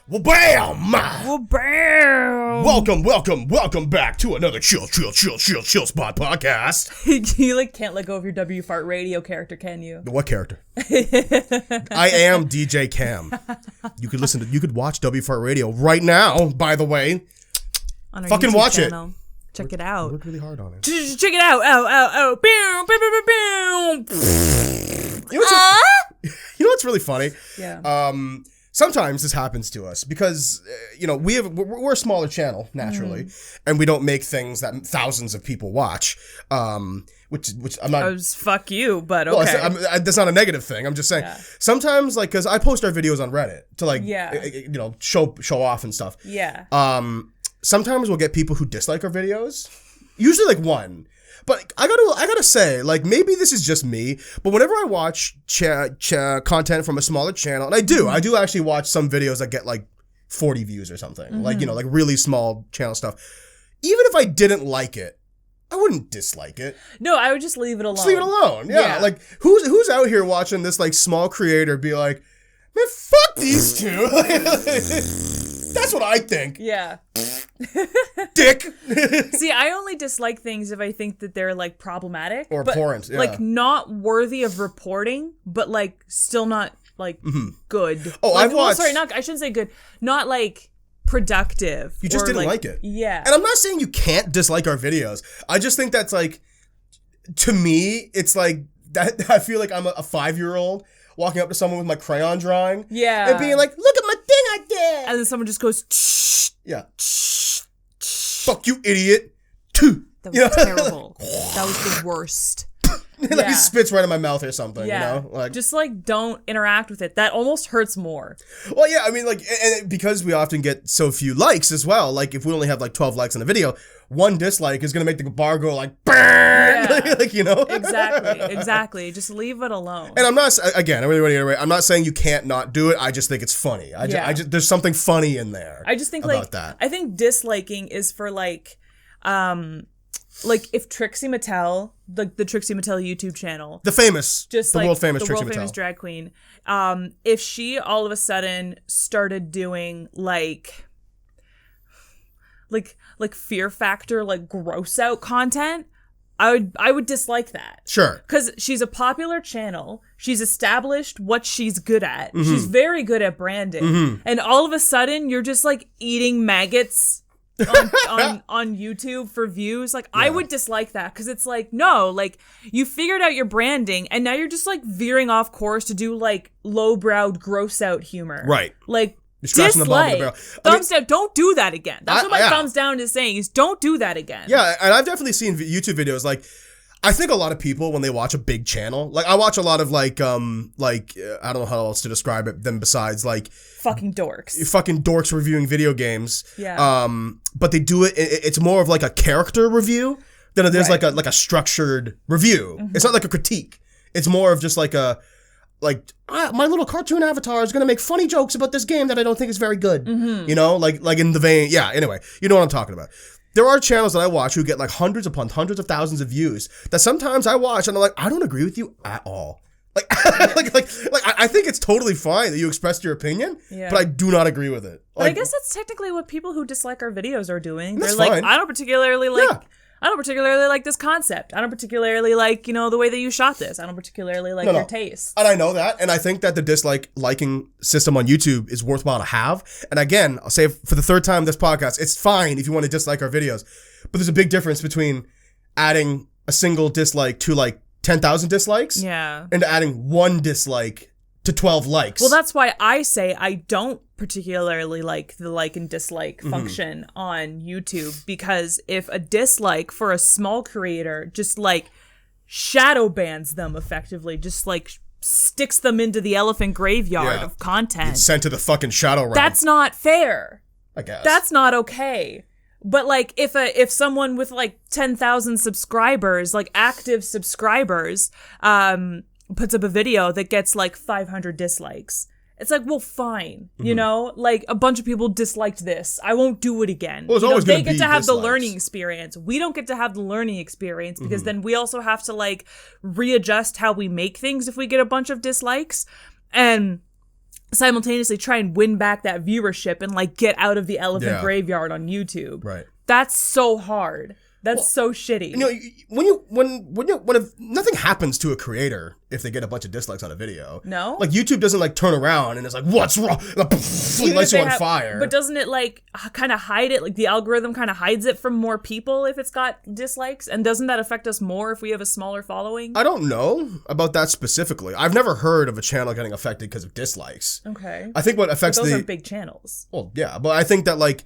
Well, bam! Well, bam! Welcome back to another chill spot podcast. You can't let go of your W Fart Radio character, can you? What character? I am DJ Cam. You could watch W Fart Radio right now, by the way. On our fucking YouTube watch channel. it. Check it out. Worked really hard on it. Check it out. Oh. You know what's really funny? Yeah. Sometimes this happens to us because, we're a smaller channel, naturally, and we don't make things that thousands of people watch, which I'm not... fuck you, but okay. Well, that's not a negative thing. I'm just saying, sometimes, because I post our videos on Reddit to, show off and stuff. Yeah. Sometimes we'll get people who dislike our videos, usually, one. But I gotta say, maybe this is just me, but whenever I watch content from a smaller channel, and I do actually watch some videos that get 40 views or something, really small channel stuff. Even if I didn't like it, I wouldn't dislike it. No, I would just leave it alone. Just leave it alone. Yeah. Who's out here watching this small creator be like, man, fuck these two. That's what I think. Yeah. Dick. See, I only dislike things if I think that they're problematic or abhorrent. Yeah. Not worthy of reporting, but still not good. Oh, I've watched. I shouldn't say good. Not productive. You just didn't like it. Yeah. And I'm not saying you can't dislike our videos. I just think that's to me, it's that. I feel like I'm a 5-year-old walking up to someone with my crayon drawing. Yeah. And being like, look at my thing I did. And then someone just goes, shh. Yeah. Fuck you, idiot. That was terrible. That was the worst. He spits right in my mouth or something, yeah. Just don't interact with it. That almost hurts more. Well, yeah, I mean, and because we often get so few likes as well, if we only have 12 likes on a video, one dislike is going to make the bar go burn, yeah. Exactly. Just leave it alone. And I'm not, again, I'm not saying you can't not do it. I just think it's funny. I just there's something funny in there. I just think about that. I think disliking is for if Trixie Mattel, the Trixie Mattel YouTube channel, the world famous Trixie Mattel, drag queen, if she all of a sudden started doing Fear Factor, gross out content, I would dislike that. Sure. Because she's a popular channel. She's established what she's good at. Mm-hmm. She's very good at branding. Mm-hmm. And all of a sudden, you're just eating maggots on YouTube for views. I would dislike that because it's no, you figured out your branding and now you're just veering off course to do lowbrowed gross out humor. Right. Dislike. Thumbs down. Don't do that again. That's what my thumbs down is saying is don't do that again. Yeah, and I've definitely seen YouTube videos I think a lot of people when they watch a big channel, I watch a lot of I don't know how else to describe it than besides fucking dorks. Fucking dorks reviewing video games. Yeah. But they do it's more of a character review than it is right. a structured review. Mm-hmm. It's not a critique. It's more of just my little cartoon avatar is gonna make funny jokes about this game that I don't think is very good. Mm-hmm. In the vein. Yeah. Anyway, you know what I'm talking about. There are channels that I watch who get hundreds upon hundreds of thousands of views that sometimes I watch and I'm I don't agree with you at all. I think it's totally fine that you expressed your opinion, but I do not agree with it. But I guess that's technically what people who dislike our videos are doing. They're fine. I don't particularly like this concept. I don't particularly like, the way that you shot this. I don't particularly like your taste. And I know that. And I think that the liking system on YouTube is worthwhile to have. And again, I'll say for the third time in this podcast, it's fine if you want to dislike our videos. But there's a big difference between adding a single dislike to 10,000 dislikes. Yeah. And adding one dislike to 12 likes. Well, that's why I say I don't particularly like the like and dislike function on YouTube, because if a dislike for a small creator just shadow bans them effectively, just sticks them into the elephant graveyard of content. It's sent to the fucking shadow realm. That's not fair. I guess. That's not okay. But if someone with 10,000 subscribers, active subscribers, puts up a video that gets 500 dislikes, it's well, fine. Mm-hmm. A bunch of people disliked this. I won't do it again. Well, they get to have the learning experience. We don't get to have the learning experience because then we also have to readjust how we make things if we get a bunch of dislikes. And simultaneously try and win back that viewership and like get out of the elephant graveyard on YouTube. Right. That's so hard. That's so shitty. You know, when if nothing happens to a creator if they get a bunch of dislikes on a video. No? Like YouTube doesn't like turn around and it's like, what's wrong? Like, lights you on fire. But doesn't it like kind of hide it? Like the algorithm kind of hides it from more people if it's got dislikes? And doesn't that affect us more if we have a smaller following? I don't know about that specifically. I've never heard of a channel getting affected because of dislikes. Okay. I think what affects those are big channels. Well, yeah, but I think that like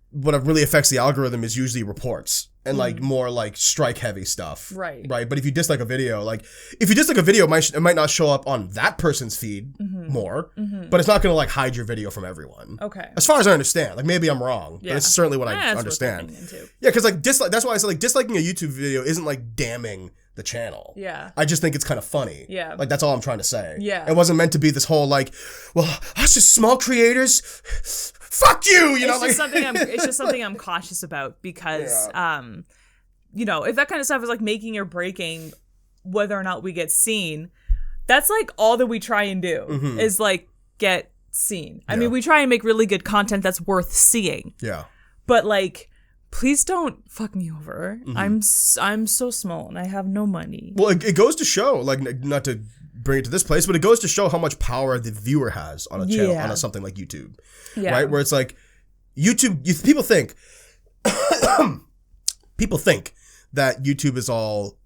what really affects the algorithm is usually reports. And like more like strike heavy stuff. Right. But if you dislike a video, it might not show up on that person's feed more, but it's not going to like hide your video from everyone. Okay. As far as I understand, like maybe I'm wrong, but it's certainly what I understand. Yeah, because like that's why I said like disliking a YouTube video isn't like damning the channel. Yeah. I just think it's kind of funny. Yeah. Like that's all I'm trying to say. Yeah. It wasn't meant to be this whole like, well, us as small creators, fuck you, you know. It's just something I'm cautious about because, you know, if that kind of stuff is like making or breaking whether or not we get seen, that's like all that we try and do is like get seen. I mean, we try and make really good content that's worth seeing. Yeah. But like, please don't fuck me over. I'm so small and I have no money. Well, it goes to show, like, not to bring it to this place, but it goes to show how much power the viewer has on a channel, on something like YouTube. Yeah. Right? Where it's like, YouTube, people think that YouTube is all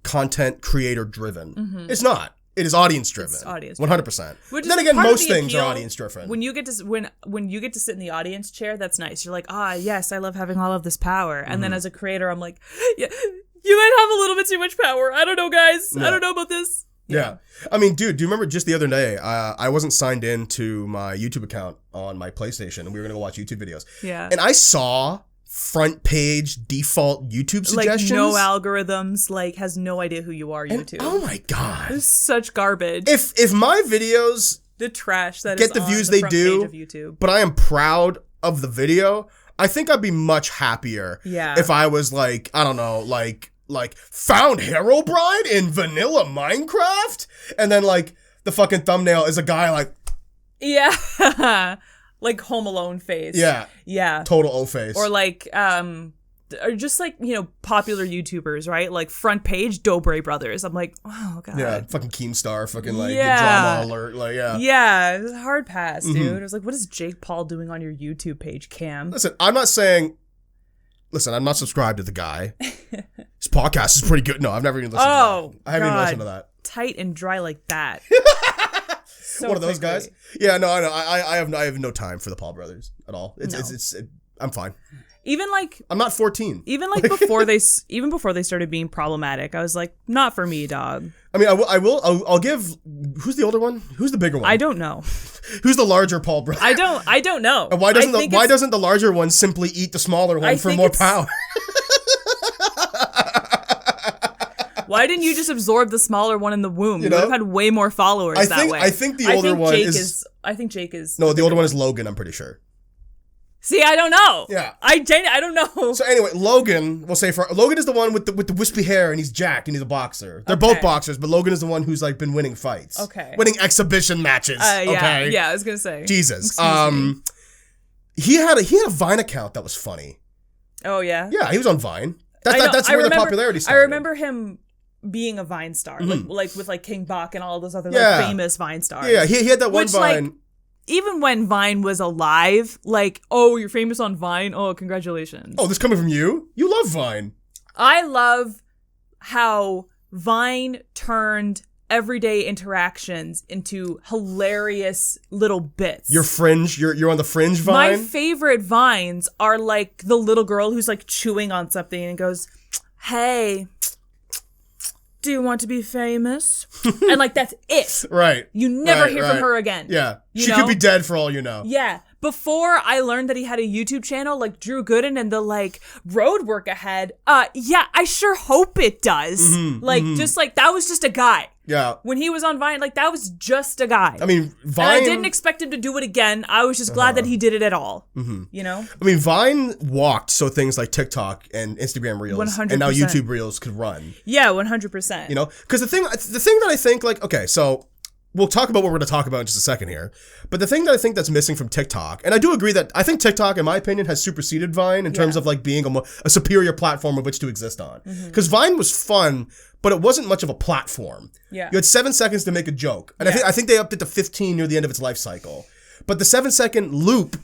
content creator driven. It's not. It is audience driven. It's audience 100%. Then again, most things are audience driven. When you get to when you get to sit in the audience chair, that's nice. You're like, yes, I love having all of this power. And then as a creator, I'm like, yeah, you might have a little bit too much power. I don't know, guys. I don't know about this. Yeah. I mean, dude, do you remember just the other day, I wasn't signed in to my YouTube account on my PlayStation, and we were going to go watch YouTube videos. Yeah. And I saw front page default YouTube suggestions. Like no algorithms, like has no idea who you are, YouTube. Oh my God. It's such garbage. If my videos the trash that get the views they do, of YouTube. But I am proud of the video, I think I'd be much happier if I was like, I don't know, like found Herobrine in vanilla Minecraft, and then like the fucking thumbnail is a guy like like Home Alone face. Yeah. Total O face. Or like or just like, you know, popular YouTubers, right? Like front page Dobre Brothers. I'm like, oh God. Yeah, fucking Keemstar, fucking like drama alert, like Yeah, it was a hard pass, dude. I was like, what is Jake Paul doing on your YouTube page, Cam? Listen, I'm not subscribed to the guy. His podcast is pretty good. No, I've never even listened to that. I haven't even listened to that. Tight and dry like that. So one of those guys? Yeah, no, I know. I have no time for the Paul brothers at all. I'm fine. Even like I'm not 14. Even like before they started being problematic, I was like, not for me, dog. I mean, I'll give. Who's the older one? Who's the bigger one? I don't know. Who's the larger Paul brother? I don't know. And why doesn't the larger one simply eat the smaller one for more power? Why didn't you just absorb the smaller one in the womb? You would have had way more followers that way. I think the older one is. I think Jake is. No, the older one is Logan. I'm pretty sure. See, I don't know. Yeah, I don't know. So anyway, Logan, we'll say Logan is the one with the wispy hair and he's jacked and he's a boxer. They're both boxers, but Logan is the one who's like been winning fights. Okay. Winning exhibition matches. Okay. Yeah, I was gonna say. Jesus. He had a Vine account that was funny. Oh yeah. Yeah, he was on Vine. That's where the popularity started. I remember him being a Vine star, like with like King Bach and all those other like famous Vine stars. Yeah, he had that one Vine. Like, even when Vine was alive, like, oh, you're famous on Vine. Oh, congratulations. Oh, this coming from you? You love Vine. I love how Vine turned everyday interactions into hilarious little bits. You're on the fringe Vine? My favorite Vines are like the little girl who's like chewing on something and goes, hey, do you want to be famous? And like, that's it. Right. You never hear from her again. Yeah. She could be dead for all you know. Yeah. Before I learned that he had a YouTube channel, like Drew Gooden and the like road work ahead. Yeah, I sure hope it does. Just like, that was just a guy. Yeah. When he was on Vine, like that was just a guy. I mean, Vine. And I didn't expect him to do it again. I was just glad that he did it at all. You know? I mean, Vine walked so things like TikTok and Instagram Reels 100%. and now YouTube Reels could run. Yeah, 100%. You know? Because the thing that I think, like, okay, so we'll talk about what we're going to talk about in just a second here. But the thing that I think that's missing from TikTok, and I do agree that I think TikTok, in my opinion, has superseded Vine in terms of like being a superior platform of which to exist on. Because Vine was fun, but it wasn't much of a platform. Yeah. You had 7 seconds to make a joke. And I think they upped it to 15 near the end of its life cycle. But the 7-second loop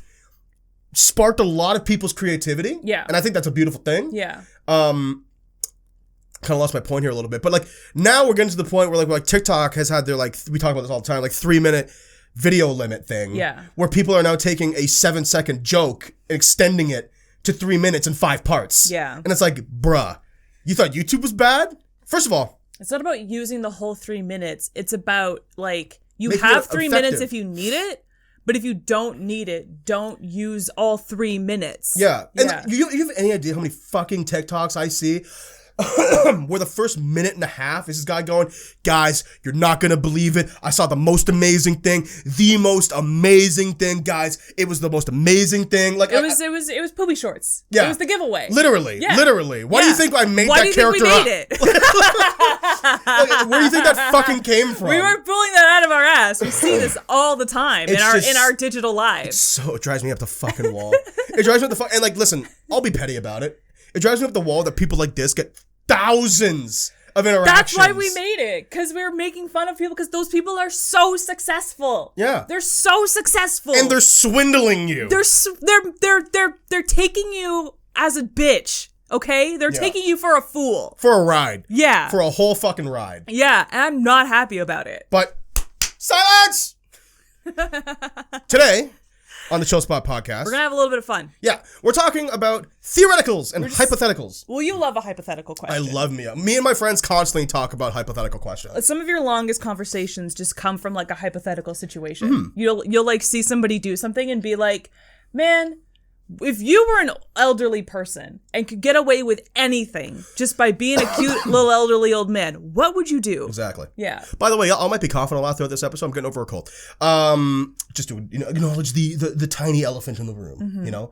sparked a lot of people's creativity. Yeah. And I think that's a beautiful thing. Yeah. Kind of lost my point here a little bit, but like now we're getting to the point where like TikTok has had their like, we talk about this all the time, like 3-minute video limit thing. Yeah. Where people are now taking a 7-second joke and extending it to 3 minutes in 5 parts. Yeah. And it's like, bruh, you thought YouTube was bad? First of all, it's not about using the whole 3 minutes. It's about like, you making have it 3 effective. minutes if you need it, but if you don't need it, don't use all 3 minutes. Yeah. And you have any idea how many fucking TikToks I see where the first minute and a half is this guy going, guys, you're not gonna believe it. I saw the most amazing thing. The most amazing thing, guys. It was the most amazing thing. Like it was Poopy Shorts. Yeah. It was the giveaway. Literally. Why do you think I made Why that do you think character we up? made it? Like, where do you think that fucking came from? We weren't pulling that out of our ass. We see this all the time in our digital lives. So it drives me up the fucking wall. It drives me up the and like, listen, I'll be petty about it. It drives me up the wall that people like this get thousands of interactions. That's why we made it, because we were making fun of people, because those people are so successful. Yeah, they're so successful, and they're swindling you. They're taking you as a bitch. Okay, they're taking you for a fool, for a ride. Yeah, for a whole fucking ride. Yeah, and I'm not happy about it. But silence. Today, on the Chill Spot podcast, we're gonna have a little bit of fun. Yeah, we're talking about theoreticals and hypotheticals. Well, you love a hypothetical question. I love me. Me and my friends constantly talk about hypothetical questions. Some of your longest conversations just come from like a hypothetical situation. You'll like see somebody do something and be like, man, if you were an elderly person and could get away with anything just by being a cute little elderly old man, what would you do? Exactly. Yeah. By the way, I might be coughing a lot throughout this episode. I'm getting over a cold. Just to acknowledge the tiny elephant in the room, you know?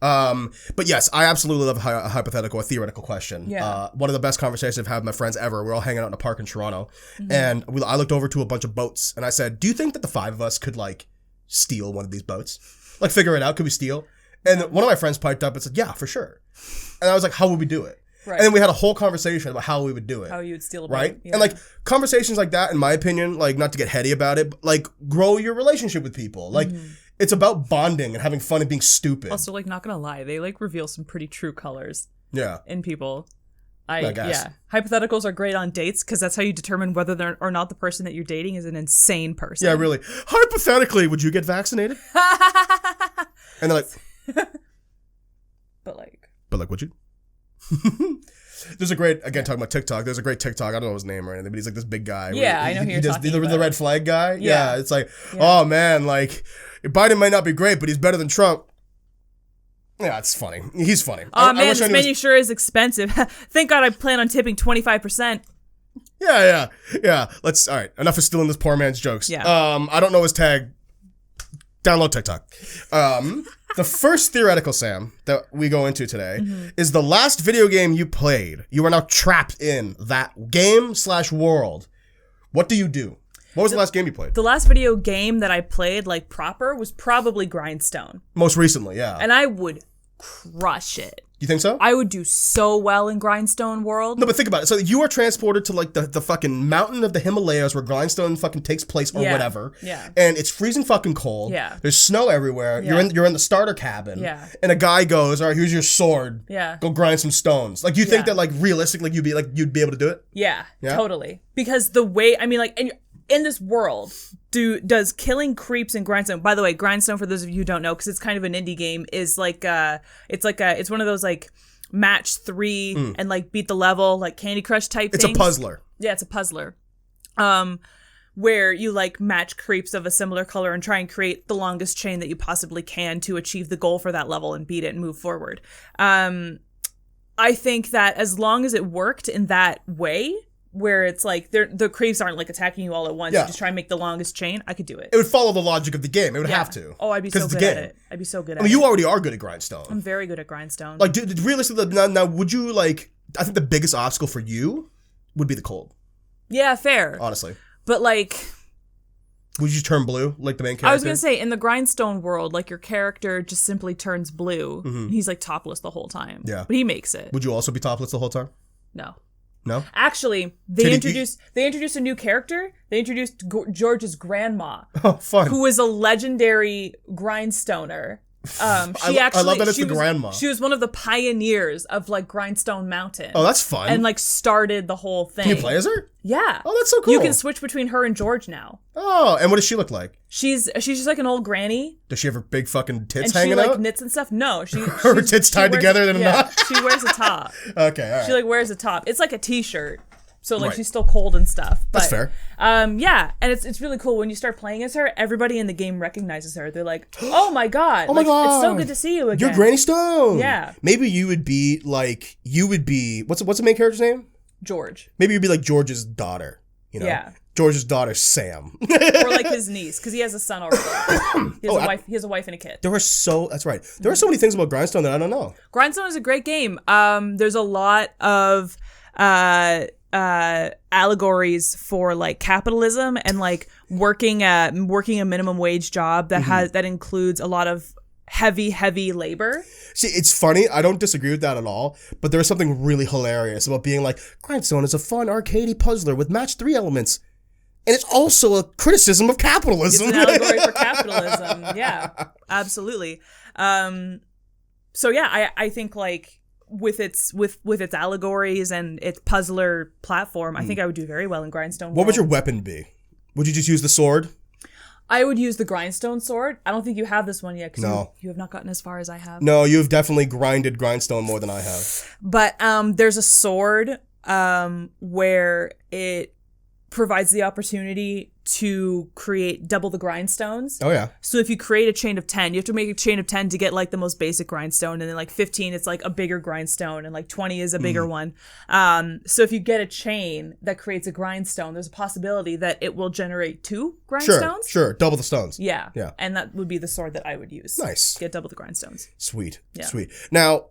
But yes, I absolutely love a hypothetical, a theoretical question. Yeah. One of the best conversations I've had with my friends ever. We're all hanging out in a park in Toronto. And I looked over to a bunch of boats and I said, do you think that the 5 of us could like steal one of these boats? Like figure it out. Could we steal? And one of my friends piped up and said, yeah, for sure. And I was like, how would we do it? Right. And then we had a whole conversation about how we would do it. How you would steal a boat. Right? Yeah. And like conversations like that, in my opinion, like not to get heady about it, but like grow your relationship with people. Like it's about bonding and having fun and being stupid. Also, like not gonna lie, they like reveal some pretty true colors. Yeah. In people. I guess. Yeah. Hypotheticals are great on dates because that's how you determine whether they're or not the person that you're dating is an insane person. Yeah, really. Hypothetically, would you get vaccinated? And they're like, But like, would you? There's a great, again, talking about TikTok, there's a great TikTok, I don't know his name or anything, but he's like this big guy. Yeah, I know who you're talking about. The red flag guy? Yeah, it's like, oh man, like, Biden might not be great, but he's better than Trump. Yeah, it's funny. He's funny. Oh man, this menu sure is expensive. Thank God I plan on tipping 25%. Yeah. All right, enough of stealing this poor man's jokes. Yeah. I don't know his tag. Download TikTok. The first theoretical, Sam, that we go into today is the last video game you played. You are now trapped in that game/world. What do you do? What was the last game you played? The last video game that I played, like proper, was probably Grindstone. Most recently, yeah. And I would crush it. You think so? I would do so well in Grindstone world. No, but think about it. So you are transported to like the fucking mountain of the Himalayas where Grindstone fucking takes place or whatever. Yeah. And it's freezing fucking cold. Yeah. There's snow everywhere. Yeah. You're in the starter cabin. Yeah. And a guy goes, all right, here's your sword. Yeah. Go grind some stones. Like you think that like realistically you'd be able to do it? Yeah. Totally. Because the way, I mean, like, and in this world, does killing creeps in Grindstone, by the way, Grindstone, for those of you who don't know, because it's kind of an indie game, is like it's one of those like match 3 and like beat the level, like Candy Crush type things. It's a puzzler. Yeah, it's a puzzler. Where you like match creeps of a similar color and try and create the longest chain that you possibly can to achieve the goal for that level and beat it and move forward. I think that as long as it worked in that way, where it's like the creeps aren't like attacking you all at once. You just try and make the longest chain. I could do it. It would follow the logic of the game. It would have to. Oh, I'd be so good at it. I'd be so good at it. I mean, you already are good at Grindstone. I'm very good at Grindstone. Like, realistically, now, would you like? I think the biggest obstacle for you would be the cold. Yeah, fair. Honestly. But like, Would you turn blue like the main character? I was going to say, in the Grindstone world, like your character just simply turns blue. And he's like topless the whole time. Yeah. But he makes it. Would you also be topless the whole time? No. No? Actually, they introduced a new character. They introduced George's grandma. Oh, fun. Who is a legendary grindstoner. I love that it's the grandma. She was one of the pioneers of like Grindstone Mountain. Oh, that's fun. And like started the whole thing. Can you play as her? Yeah. Oh, that's so cool. You can switch between her and George now. Oh, and what does she look like? She's just like an old granny. Does she have her big fucking tits and hanging she like out? knits and stuff? No, her tits tied together in a knot. She wears a top. Okay, all right. She like wears a top. It's like a t-shirt. So like Right. she's still cold and stuff. But, That's fair. Yeah, and it's really cool when you start playing as her. Everybody in the game recognizes her. They're like, "Oh my god! Oh my god! It's so good to see you again." You're Granny Stone. Yeah. Maybe you would be like what's the main character's name? George. Maybe you'd be like George's daughter. You know? Yeah. George's daughter, Sam. Or like his niece, because he has a son already. He has a wife and a kid. That's right. There are so many things about Grindstone that I don't know. Grindstone is a great game. There's a lot of allegories for like capitalism and like working a minimum wage job that includes a lot of heavy labor. See, it's funny. I don't disagree with that at all. But there is something really hilarious about being like, Grindstone is a fun arcadey puzzler with match 3 elements. And it's also a criticism of capitalism. It's an allegory for capitalism. Yeah, absolutely. So yeah, I think like with its allegories and its puzzler platform, I think I would do very well in Grindstone. What would your weapon be? Would you just use the sword? I would use the Grindstone sword. I don't think you have this one yet, because No. you have not gotten as far as I have. No, you've definitely grinded Grindstone more than I have. But there's a sword where it provides the opportunity to create double the grindstones. Oh yeah. So if you create a chain of 10, you have to make a chain of 10 to get like the most basic grindstone, and then like 15 it's like a bigger grindstone, and like 20 is a bigger one. So if you get a chain that creates a grindstone, there's a possibility that it will generate 2 grindstones. Sure. Double the stones. Yeah. Yeah. And that would be the sword that I would use. Nice. Get double the grindstones. Sweet. Yeah. Sweet. Now,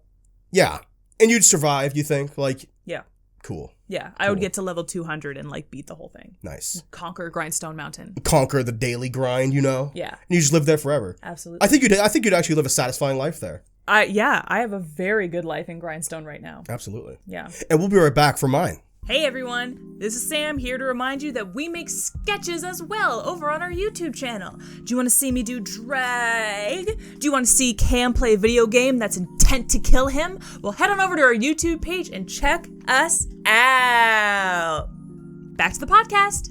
yeah. And you'd survive, you think? Like, Yeah. cool. Yeah. I would get to level 200 and like beat the whole thing. Nice. Conquer Grindstone Mountain. Conquer the daily grind, you know? Yeah. And you just live there forever. Absolutely. I think you'd actually live a satisfying life there. I have a very good life in Grindstone right now. Absolutely. Yeah. And we'll be right back for mine. Hey everyone, this is Sam here to remind you that we make sketches as well over on our YouTube channel. Do you want to see me do drag? Do you want to see Cam play a video game that's intent to kill him? Well, head on over to our YouTube page and check us out. Back to the podcast.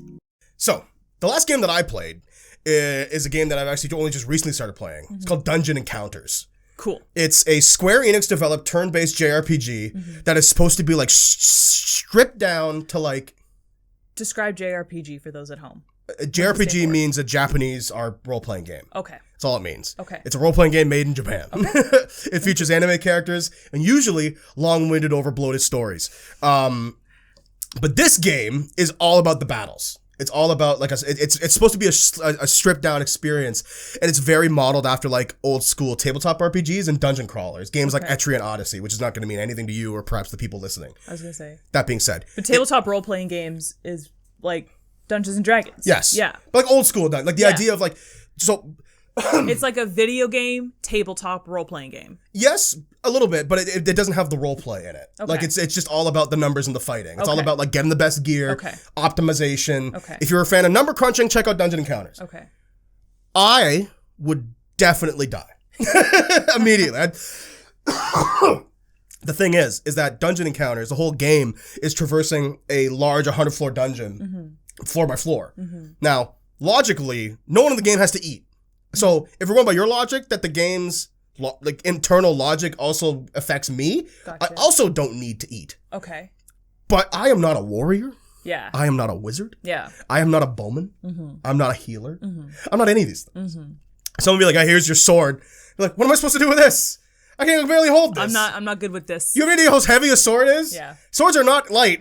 So, the last game that I played is a game that I've actually only just recently started playing. It's called Dungeon Encounters. Cool. It's a Square Enix developed turn-based JRPG that is supposed to be like stripped down to like... Describe JRPG for those at home. JRPG means a Japanese role-playing game. Okay. That's all it means. Okay. It's a role-playing game made in Japan. Okay. It features anime characters and usually long-winded, overbloated stories. But this game is all about the battles. It's all about like it's supposed to be a stripped down experience, and it's very modeled after like old school tabletop RPGs and dungeon crawlers, games like Etrian Odyssey, which is not going to mean anything to you or perhaps the people listening. I was gonna say. That being said, but tabletop role playing games is like Dungeons and Dragons. Yes. Yeah. Like old school, like the idea of like so. It's like a video game, tabletop role-playing game. Yes, a little bit, but it doesn't have the role play in it. Okay. Like it's just all about the numbers and the fighting. It's all about like getting the best gear, optimization. Okay. If you're a fan of number crunching, check out Dungeon Encounters. Okay. I would definitely die immediately. The thing is that Dungeon Encounters, the whole game, is traversing a large 100-floor dungeon, floor by floor. Now, logically, no one in the game has to eat. So if we're going by your logic that the game's like internal logic also affects me, gotcha. I also don't need to eat. Okay. But I am not a warrior. Yeah. I am not a wizard. Yeah. I am not a bowman. I'm not a healer. I'm not any of these things. Someone will be like, here's your sword. You're like, what am I supposed to do with this? I can't barely hold this. I'm not good with this. You have any idea how heavy a sword is? Yeah. Swords are not light.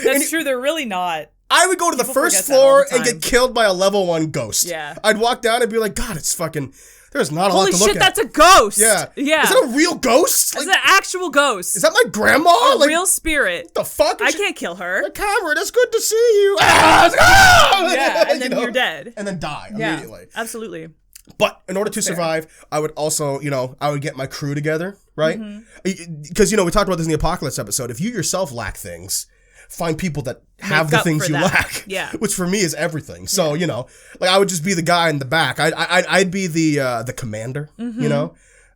That's true, they're really not. I would go to the first floor and get killed by a level 1 ghost. Yeah. I'd walk down and be like, God, it's fucking... There's not a lot to look at. Holy shit, that's a ghost! Yeah. Yeah. Is that a real ghost? That's an actual ghost. Is that my grandma? A real spirit. What the fuck? I can't kill her. Cameron, it's good to see you. Yeah, And then you're dead. And then die immediately. Absolutely. But in order to survive, I would also, I would get my crew together, right? Because, we talked about this in the Apocalypse episode. If you yourself lack things, find people that have the things you lack. Yeah. Which for me is everything. So, I would just be the guy in the back. I'd be the commander,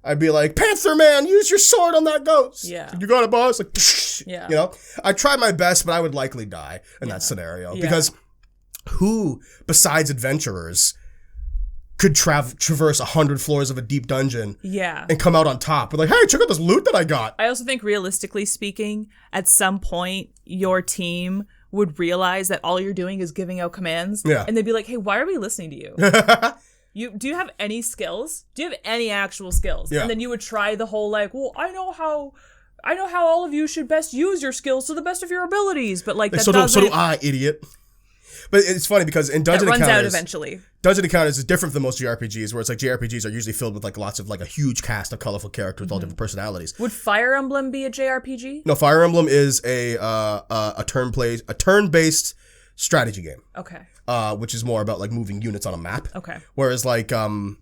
I'd be like, Panther Man, use your sword on that ghost. Yeah. You got it, boss? Like, psh, yeah. I tried my best, but I would likely die in that scenario. Yeah. Because who, besides adventurers, could traverse 100 floors of a deep dungeon and come out on top? We're like, hey, check out this loot that I got. I also think, realistically speaking, at some point, your team would realize that all you're doing is giving out commands. Yeah. And they'd be like, hey, why are we listening to you? Do you have any skills? Do you have any actual skills? Yeah. And then you would try the whole well, I know how all of you should best use your skills to the best of your abilities, but that so do I, idiot. But it's funny because in Dungeon Encounters, out eventually. Dungeon Encounters is different than most JRPGs, where it's JRPGs are usually filled with lots of a huge cast of colorful characters with all different personalities. Would Fire Emblem be a JRPG? No, Fire Emblem is a turn-based strategy game. Okay. Which is more about moving units on a map. Okay. Whereas Dungeon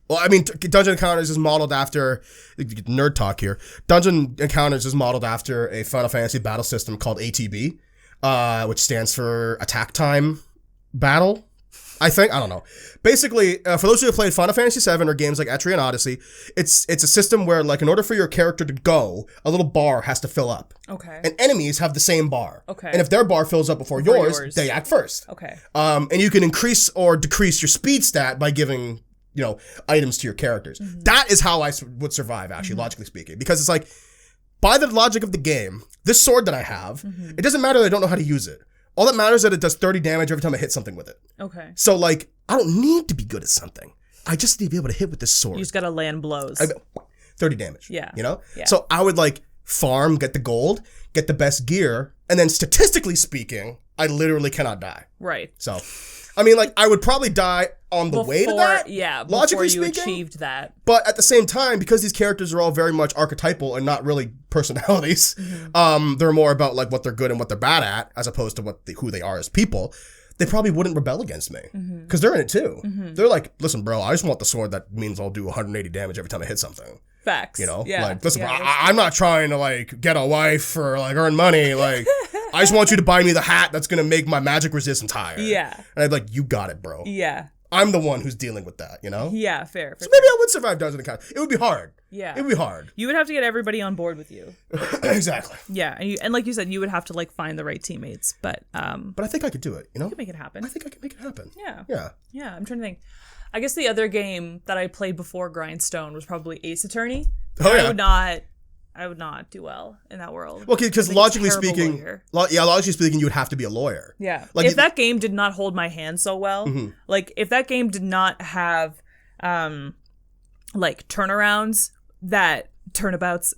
Encounters is modeled after nerd talk here. Dungeon Encounters is modeled after a Final Fantasy battle system called ATB, which stands for Attack Time Battle. I think, I don't know. Basically, for those who have played Final Fantasy VII or games like Etrian Odyssey, it's a system where in order for your character to go, a little bar has to fill up. Okay. And enemies have the same bar. Okay. And if their bar fills up before yours, they act first. Okay. And you can increase or decrease your speed stat by giving, items to your characters. Mm-hmm. That is how I would survive, actually, logically speaking. Because it's by the logic of the game, this sword that I have, it doesn't matter that I don't know how to use it. All that matters is that it does 30 damage every time I hit something with it. Okay. So, I don't need to be good at something. I just need to be able to hit with this sword. You just gotta land blows. 30 damage. Yeah. Yeah. Yeah. So I would, farm, get the gold, get the best gear, and then statistically speaking, I literally cannot die. Right. So, I would probably die on the way to that. Yeah, logically before you speaking, achieved that. But at the same time, because these characters are all very much archetypal and not really personalities, they're more about what they're good and what they're bad at, as opposed to who they are as people. They probably wouldn't rebel against me because they're in it too. They're like, listen, bro, I just want the sword that means I'll do 180 damage every time I hit something. Facts. Yeah. Listen, bro, I'm not trying to get a wife or earn money. I just want you to buy me the hat that's gonna make my magic resistance higher. Yeah. And I'd be like, you got it, bro. Yeah. I'm the one who's dealing with that, Yeah, fair. So maybe I would survive Dungeon Encounters. It would be hard. Yeah. It would be hard. You would have to get everybody on board with you. Exactly. Yeah, and like you said, you would have to find the right teammates. But I think I could do it, you could make it happen. I think I could make it happen. Yeah. Yeah. Yeah, I'm trying to think. I guess the other game that I played before Grindstone was probably Ace Attorney. Oh, yeah. I would not do well in that world. Well, because logically speaking, you would have to be a lawyer. Yeah. If that game did not hold my hand so well, if that game did not have, turnarounds turnabouts,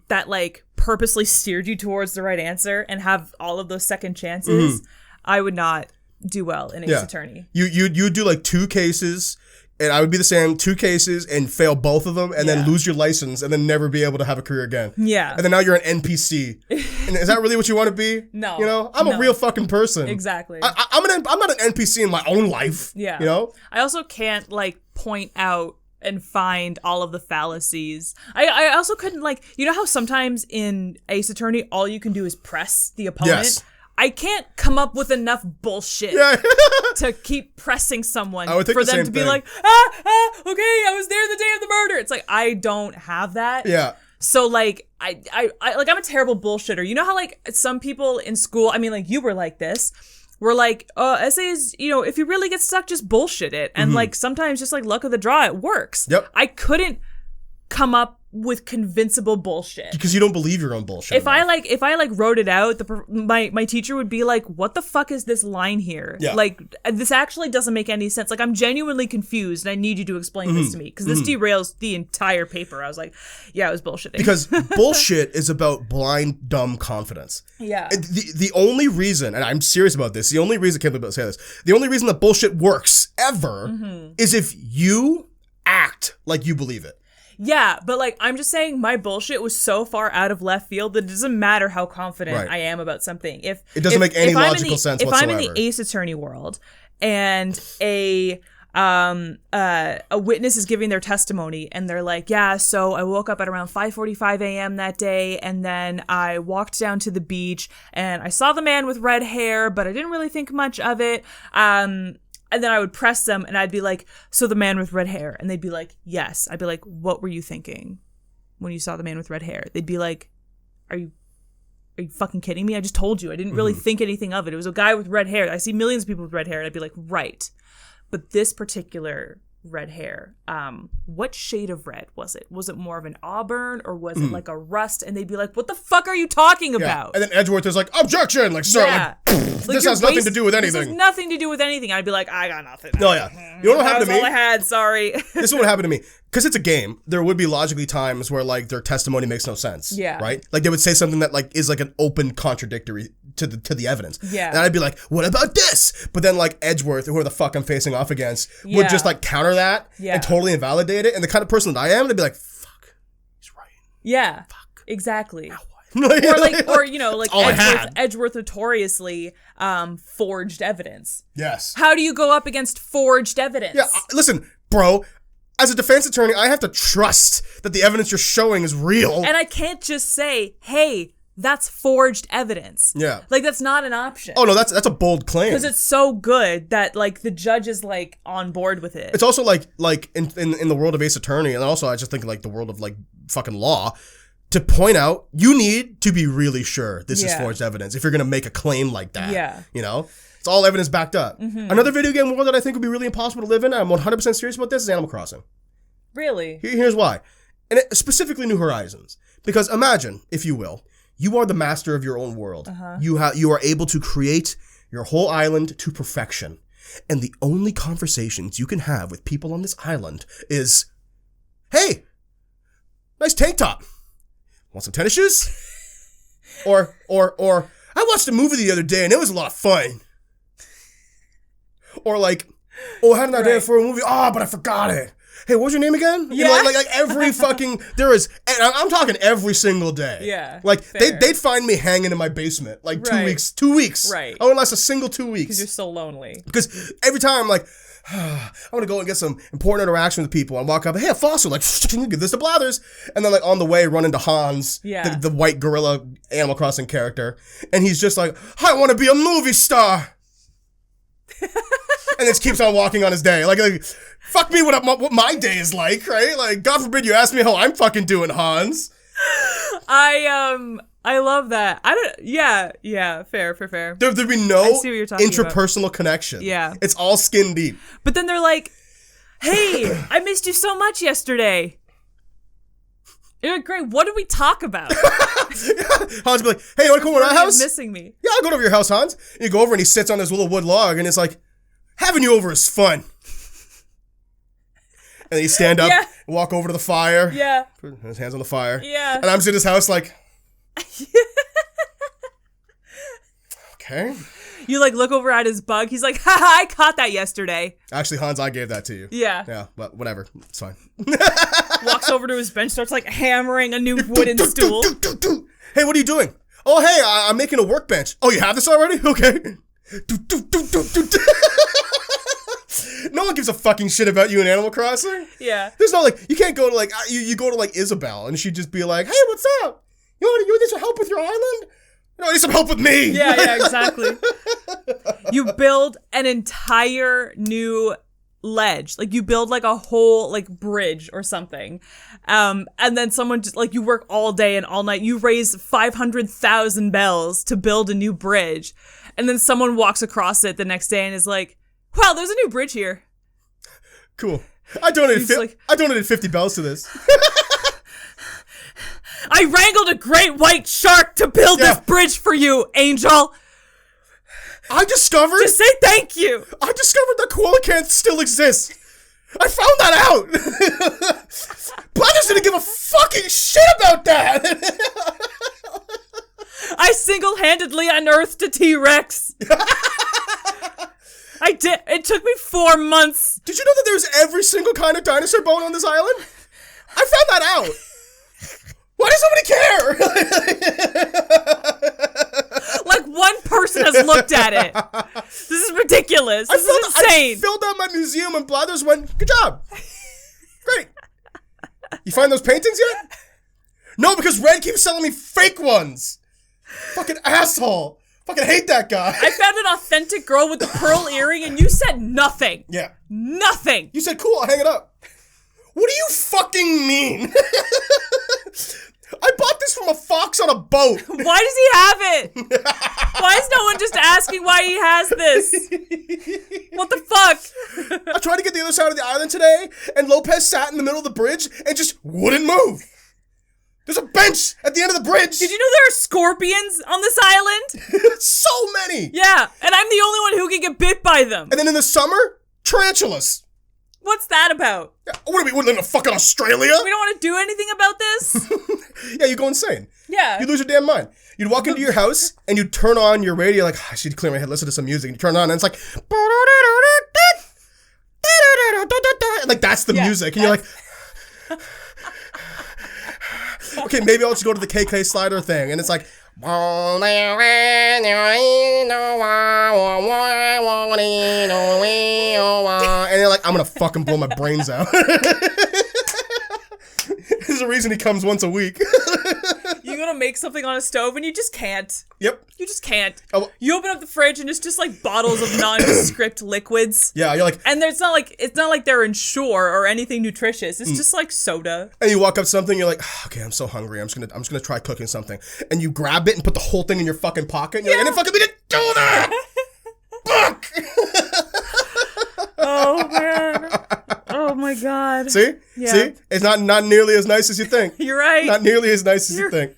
that purposely steered you towards the right answer and have all of those second chances, I would not do well in Ace Attorney. You do 2 cases. And I would be the same, 2 cases and fail both of them and then lose your license and then never be able to have a career again. Yeah. And then now you're an NPC. And is that really what you want to be? No. I'm a real fucking person. Exactly. I'm not an NPC in my own life. Yeah. I also can't point out and find all of the fallacies. I also couldn't how sometimes in Ace Attorney all you can do is press the opponent? Yes. I can't come up with enough bullshit to keep pressing someone for them to be like, okay, I was there the day of the murder. It's I don't have that. Yeah. So I'm a terrible bullshitter. You know how some people in school, you were like this, were essays, if you really get stuck, just bullshit it. And sometimes just luck of the draw, it works. Yep. I couldn't come up with convincible bullshit because you don't believe your own bullshit. If I wrote it out, my teacher would be like, "What the fuck is this line here? Yeah. This actually doesn't make any sense. I'm genuinely confused, and I need you to explain this to me because this derails the entire paper." I was like, "Yeah, it was bullshitting." Because bullshit is about blind, dumb confidence. Yeah. The only reason, and I'm serious about this, the only reason I can't believe I say this, the only reason that bullshit works ever is if you act like you believe it. Yeah, but like I'm just saying my bullshit was so far out of left field that it doesn't matter how confident I am about something. If it doesn't make any logical sense whatsoever. If I'm in the Ace Attorney world and a witness is giving their testimony and they're like, yeah, so I woke up at around 5:45 a.m. that day and then I walked down to the beach and I saw the man with red hair, but I didn't really think much of it. And then I would press them and I'd be like, so the man with red hair? And they'd be like, yes. I'd be like, what were you thinking when you saw the man with red hair? They'd be like, are you fucking kidding me? I just told you. I didn't really think anything of it. It was a guy with red hair. I see millions of people with red hair. And I'd be like, right. But this particular red hair, what shade of red was it? Was it more of an auburn or was it like a rust? And they'd be like, what the fuck are you talking about? And then Edgeworth is like, objection! Like, sir, like, this has nothing to do with anything. This has nothing to do with anything. I'd be like, I got nothing. No, yeah. You know what happened to me? That's all I had, sorry. This is what happened to me. Because it's a game, there would be logically times where, like, their testimony makes no sense. Yeah. Right? Like, they would say something that, like, is, like, an open contradictory to the evidence. Yeah. And I'd be like, what about this? But then, like, Edgeworth, whoever the fuck I'm facing off against, would just, like, counter that and totally invalidate it. And the kind of person that I am, they'd be like, fuck, he's right. Yeah. Fuck. Exactly. or you know, like Edgeworth notoriously forged evidence. Yes. How do you go up against forged evidence? Yeah, listen, bro. As a defense attorney, I have to trust that the evidence you're showing is real. And I can't just say, hey, that's forged evidence. Yeah. Like, that's not an option. Oh, no, that's a bold claim. Because it's so good that, like, the judge is, like, on board with it. It's also, like in the world of Ace Attorney, and also I just think, like, the world of, like, fucking law, to point out, you need to be really sure this is forged evidence if you're going to make a claim like that. Yeah. You know? It's all evidence backed up. Mm-hmm. Another video game world that I think would be really impossible to live in, and I'm 100% serious about this, is Animal Crossing. Really? Here's why. And specifically New Horizons. Because imagine, if you will, you are the master of your own world. Uh-huh. You are able to create your whole island to perfection. And the only conversations you can have with people on this island is, hey, nice tank top. Want some tennis shoes? Or I watched a movie the other day and it was a lot of fun. Or like, oh, I had an idea for a movie. Oh, but I forgot it. Hey, what was your name again? Yeah. You know, like every fucking, there is, and I'm talking every single day. Yeah. Like they'd find me hanging in my basement like 2 weeks. 2 weeks. Right. I wouldn't last a single 2 weeks. Because you're so lonely. Because every time I'm like, I want to go and get some important interaction with people and walk up, hey, a fossil, like, can you give this to Blathers? And then like on the way, run into Hans, the white gorilla Animal Crossing character. And he's just like, I want to be a movie star. And just keeps on walking on his day. Like fuck me what my day is like, right? Like, God forbid you ask me how I'm fucking doing, Hans. I love that. Fair. There'd be no interpersonal connection. Yeah. It's all skin deep. But then they're like, hey, I missed you so much yesterday. You're like, great, what did we talk about? Hans would be like, hey, you want to come over to our house? Missing me. Yeah, I'll go over to your house, Hans. And you go over and he sits on this little wood log and it's like, having you over is fun. And then you stand up and walk over to the fire. Yeah. Put his hands on the fire. Yeah. And I'm sitting in his house like, okay. You like look over at his bug. He's like, haha, I caught that yesterday. Actually, Hans, I gave that to you. Yeah. Yeah, but whatever. It's fine. Walks over to his bench, starts like hammering a new wooden stool. Hey, what are you doing? Oh, hey, I'm making a workbench. Oh, you have this already? Okay. No one gives a fucking shit about you in Animal Crossing. Yeah. There's no like, you can't go to like, you go to like Isabel and she'd just be like, hey, what's up? You need some help with your island? No, I need some help with me. Yeah, exactly. You build an entire new ledge. Like you build like a whole like bridge or something. And then someone just like, you work all day and all night. You raise 500,000 bells to build a new bridge. And then someone walks across it the next day and is like, wow, there's a new bridge here. Cool. I donated 50 bells to this. I wrangled a great white shark to build this bridge for you, Angel. Just say thank you. I discovered that coelacanth still exists. I found that out. Blathers didn't give a fucking shit about that. I single-handedly unearthed a T-Rex. I did. It took me 4 months. Did you know that there's every single kind of dinosaur bone on this island? I found that out. Why does somebody care? Like one person has looked at it. This is ridiculous. This is insane. I filled out my museum and Blathers went, good job. Great. You find those paintings yet? No, because Red keeps selling me fake ones. Fucking asshole. Fucking hate that guy. I found an authentic girl with the pearl earring and you said nothing. Yeah. Nothing. You said, cool, I'll hang it up. What do you fucking mean? I bought this from a fox on a boat. Why does he have it? Why is no one just asking why he has this? What the fuck? I tried to get the other side of the island today, and Lopez sat in the middle of the bridge and just wouldn't move. There's a bench at the end of the bridge. Did you know there are scorpions on this island? So many. Yeah, and I'm the only one who can get bit by them. And then in the summer, tarantulas. What's that about? Yeah, what are we living in fucking Australia? We don't want to do anything about this? Yeah, you go insane. Yeah. You lose your damn mind. You'd walk into your house and you'd turn on your radio like, I should clear my head, listen to some music. And you turn it on and it's like, like that's the music. And you're like, okay, maybe I'll just go to the KK Slider thing. And it's like, and you're like, I'm gonna fucking blow my brains out. There's a reason he comes once a week. You're gonna make something on a stove and you just can't. Yep. You just can't. Oh. You open up the fridge and it's just like bottles of nondescript liquids. Yeah, you're like, and it's not like they're Ensure or anything nutritious. It's just like soda. and you walk up something, you're like, okay, I'm so hungry. I'm just gonna try cooking something, and you grab it and put the whole thing in your fucking pocket. And you're like, I didn't fucking mean to do that. Fuck. Oh man. Oh my god. See? Yeah. See? It's not nearly as nice as you think. You're right. Not nearly as nice as you think.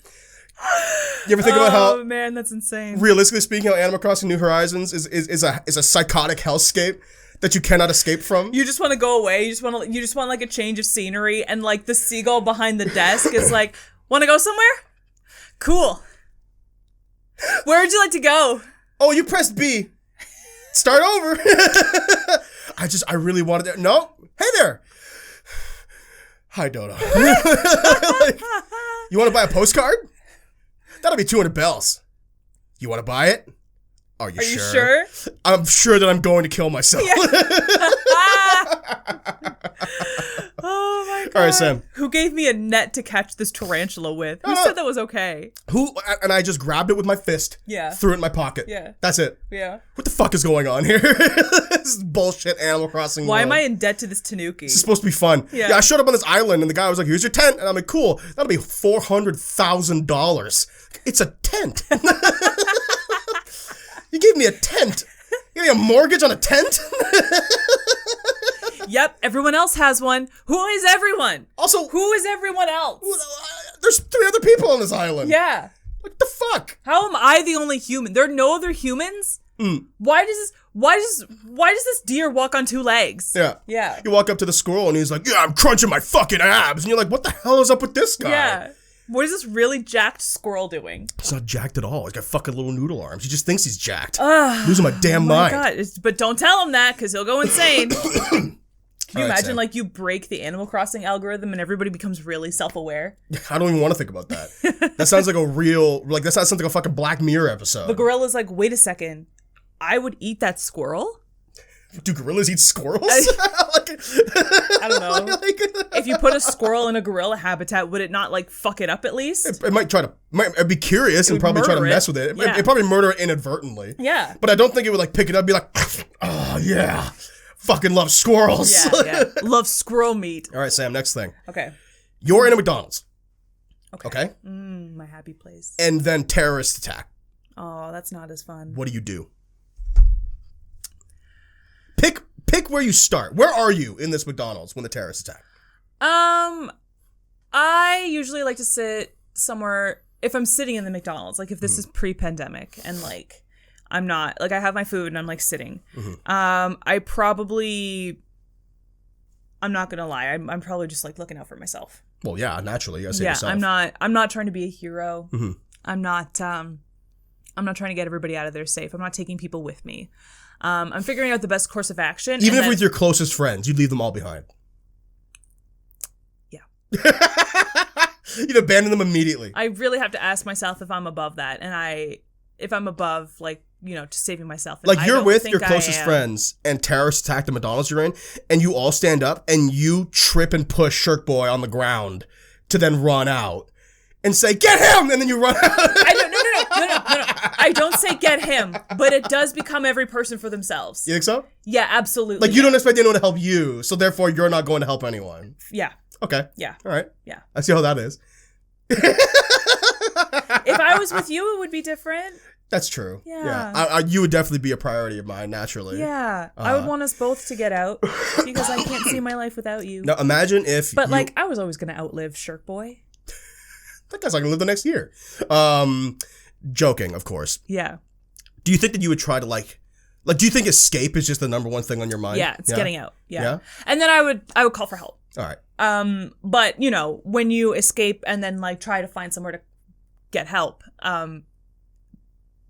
You ever think about how, oh man, that's insane. realistically speaking, how Animal Crossing New Horizons is a psychotic hellscape that you cannot escape from? You just want to go away. You just want like a change of scenery, and like the seagull behind the desk is like, want to go somewhere? Cool. Where would you like to go? Oh, you pressed B. Start over. I really wanted to. No. Hey there. Hi, Dodo. Like, you want to buy a postcard? That'll be 200 bells. You want to buy it? Are you sure? I'm sure that I'm going to kill myself. Yeah. Oh my god. All right, Sam. Who gave me a net to catch this tarantula with? Who said that was okay? And I just grabbed it with my fist. Yeah. Threw it in my pocket. Yeah. That's it. Yeah. What the fuck is going on here? This is bullshit Animal Crossing. Why am I in debt to this tanuki? This is supposed to be fun. Yeah, I showed up on this island and the guy was like, here's your tent. And I'm like, cool. That'll be $400,000. It's a tent. You gave me a tent. You gave me a mortgage on a tent? Yep, everyone else has one. Who is everyone? Also, who is everyone else? There's 3 other people on this island. Yeah. What the fuck? How am I the only human? There are no other humans? Why does this deer walk on 2 legs? Yeah. Yeah. You walk up to the squirrel and he's like, yeah, I'm crunching my fucking abs. And you're like, what the hell is up with this guy? Yeah. What is this really jacked squirrel doing? He's not jacked at all. He's got fucking little noodle arms. He just thinks he's jacked. Losing my damn mind. God. But don't tell him that because he'll go insane. Can you imagine, Sam. like, you break the Animal Crossing algorithm and everybody becomes really self-aware? I don't even want to think about that. That sounds like a real, that sounds like a fucking Black Mirror episode. The gorilla's like, wait a second. I would eat that squirrel? Do gorillas eat squirrels? I don't know. If you put a squirrel in a gorilla habitat, would it not, like, fuck it up at least? It might it'd be curious and probably try to mess with it. It'd probably murder it inadvertently. Yeah. But I don't think it would, like, pick it up and be like, oh, yeah. Fucking love squirrels. Yeah. Love squirrel meat. All right, Sam, next thing. Okay. You're in a McDonald's. Okay? My happy place. And then terrorist attack. Oh, that's not as fun. What do? Pick where you start. Where are you in this McDonald's when the terrorist attack? I usually like to sit somewhere, if I'm sitting in the McDonald's, like if this is pre-pandemic and like I'm not, like I have my food and I'm like sitting. I'm not gonna lie, I'm probably just like looking out for myself. Well, yeah, naturally, you gotta save yourself. I'm not trying to be a hero. I'm not trying to get everybody out of there safe. I'm not taking people with me. I'm figuring out the best course of action. Even if with your closest friends, you'd leave them all behind. Yeah. You'd abandon them immediately. I really have to ask myself if I'm above that. And if I'm above, like, just saving myself. And like, you're with your closest friends and terrorists attack the McDonald's you're in, and you all stand up and you trip and push Shirk Boy on the ground to then run out and say, get him! And then you run out. No. I don't say get him, but it does become every person for themselves. You think so? Yeah, absolutely. Like, you don't expect anyone to help you, so therefore you're not going to help anyone. Yeah. Okay. Yeah. All right. Yeah. I see how that is. If I was with you, it would be different. That's true. Yeah. You would definitely be a priority of mine, naturally. Yeah. I would want us both to get out because I can't see my life without you. Now, imagine if But, like, I was always going to outlive Shirk Boy. That guy's not going to live the next year. Joking, of course. Yeah. Do you think that you would try to, like, do you think escape is just the number one thing on your mind? Yeah, it's getting out. Yeah. And then I would call for help. All right. But, when you escape and then, like, try to find somewhere to get help,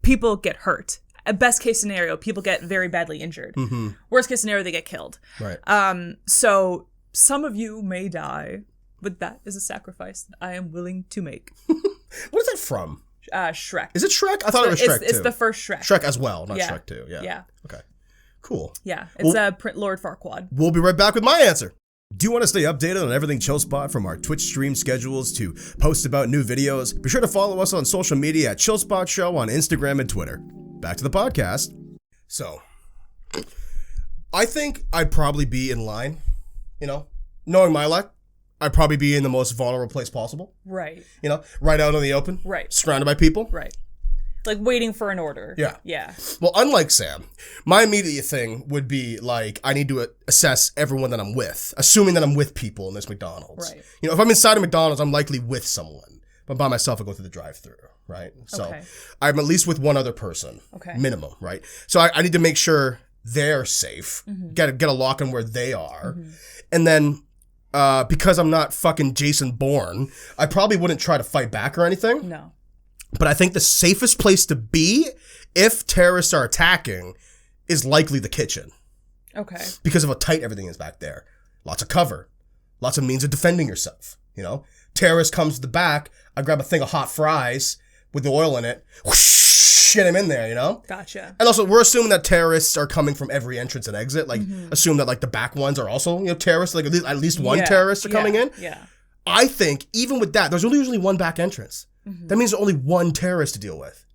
people get hurt. Best case scenario, people get very badly injured. Mm-hmm. Worst case scenario, they get killed. Right. So some of you may die, but that is a sacrifice that I am willing to make. What is that from? Shrek. Is it Shrek? I thought it was Shrek too. It's the first Shrek. Shrek as well, not Shrek 2. Yeah. Yeah. Okay. Cool. Yeah. It's Lord Farquaad. We'll be right back with my answer. Do you want to stay updated on everything ChillSpot, from our Twitch stream schedules to posts about new videos? Be sure to follow us on social media at ChillSpot Show on Instagram and Twitter. Back to the podcast. So, I think I'd probably be in line, knowing my luck. I'd probably be in the most vulnerable place possible. Right. Right out in the open. Right. Surrounded by people. Right. Like waiting for an order. Yeah. Yeah. Well, unlike Sam, my immediate thing would be like, I need to assess everyone that I'm with, assuming that I'm with people in this McDonald's. Right. If I'm inside a McDonald's, I'm likely with someone. But by myself, I go through the drive-thru, right? So Okay. I'm at least with one other person. Okay. Minimum, right? So I need to make sure they're safe, Mm-hmm. get a lock on where they are. And then because I'm not fucking Jason Bourne, I probably wouldn't try to fight back or anything. No. But I think the safest place to be if terrorists are attacking is likely the kitchen. Okay. Because of how tight everything is back there. Lots of cover. Lots of means of defending yourself. Terrorist comes to the back, I grab a thing of hot fries with the oil in it, whoosh, get him in there, Gotcha. And also, we're assuming that terrorists are coming from every entrance and exit. Like, assume that, like, the back ones are also, terrorists. Like, at least one terrorist are coming in. Yeah. I think, even with that, there's only usually one back entrance. That means there's only one terrorist to deal with.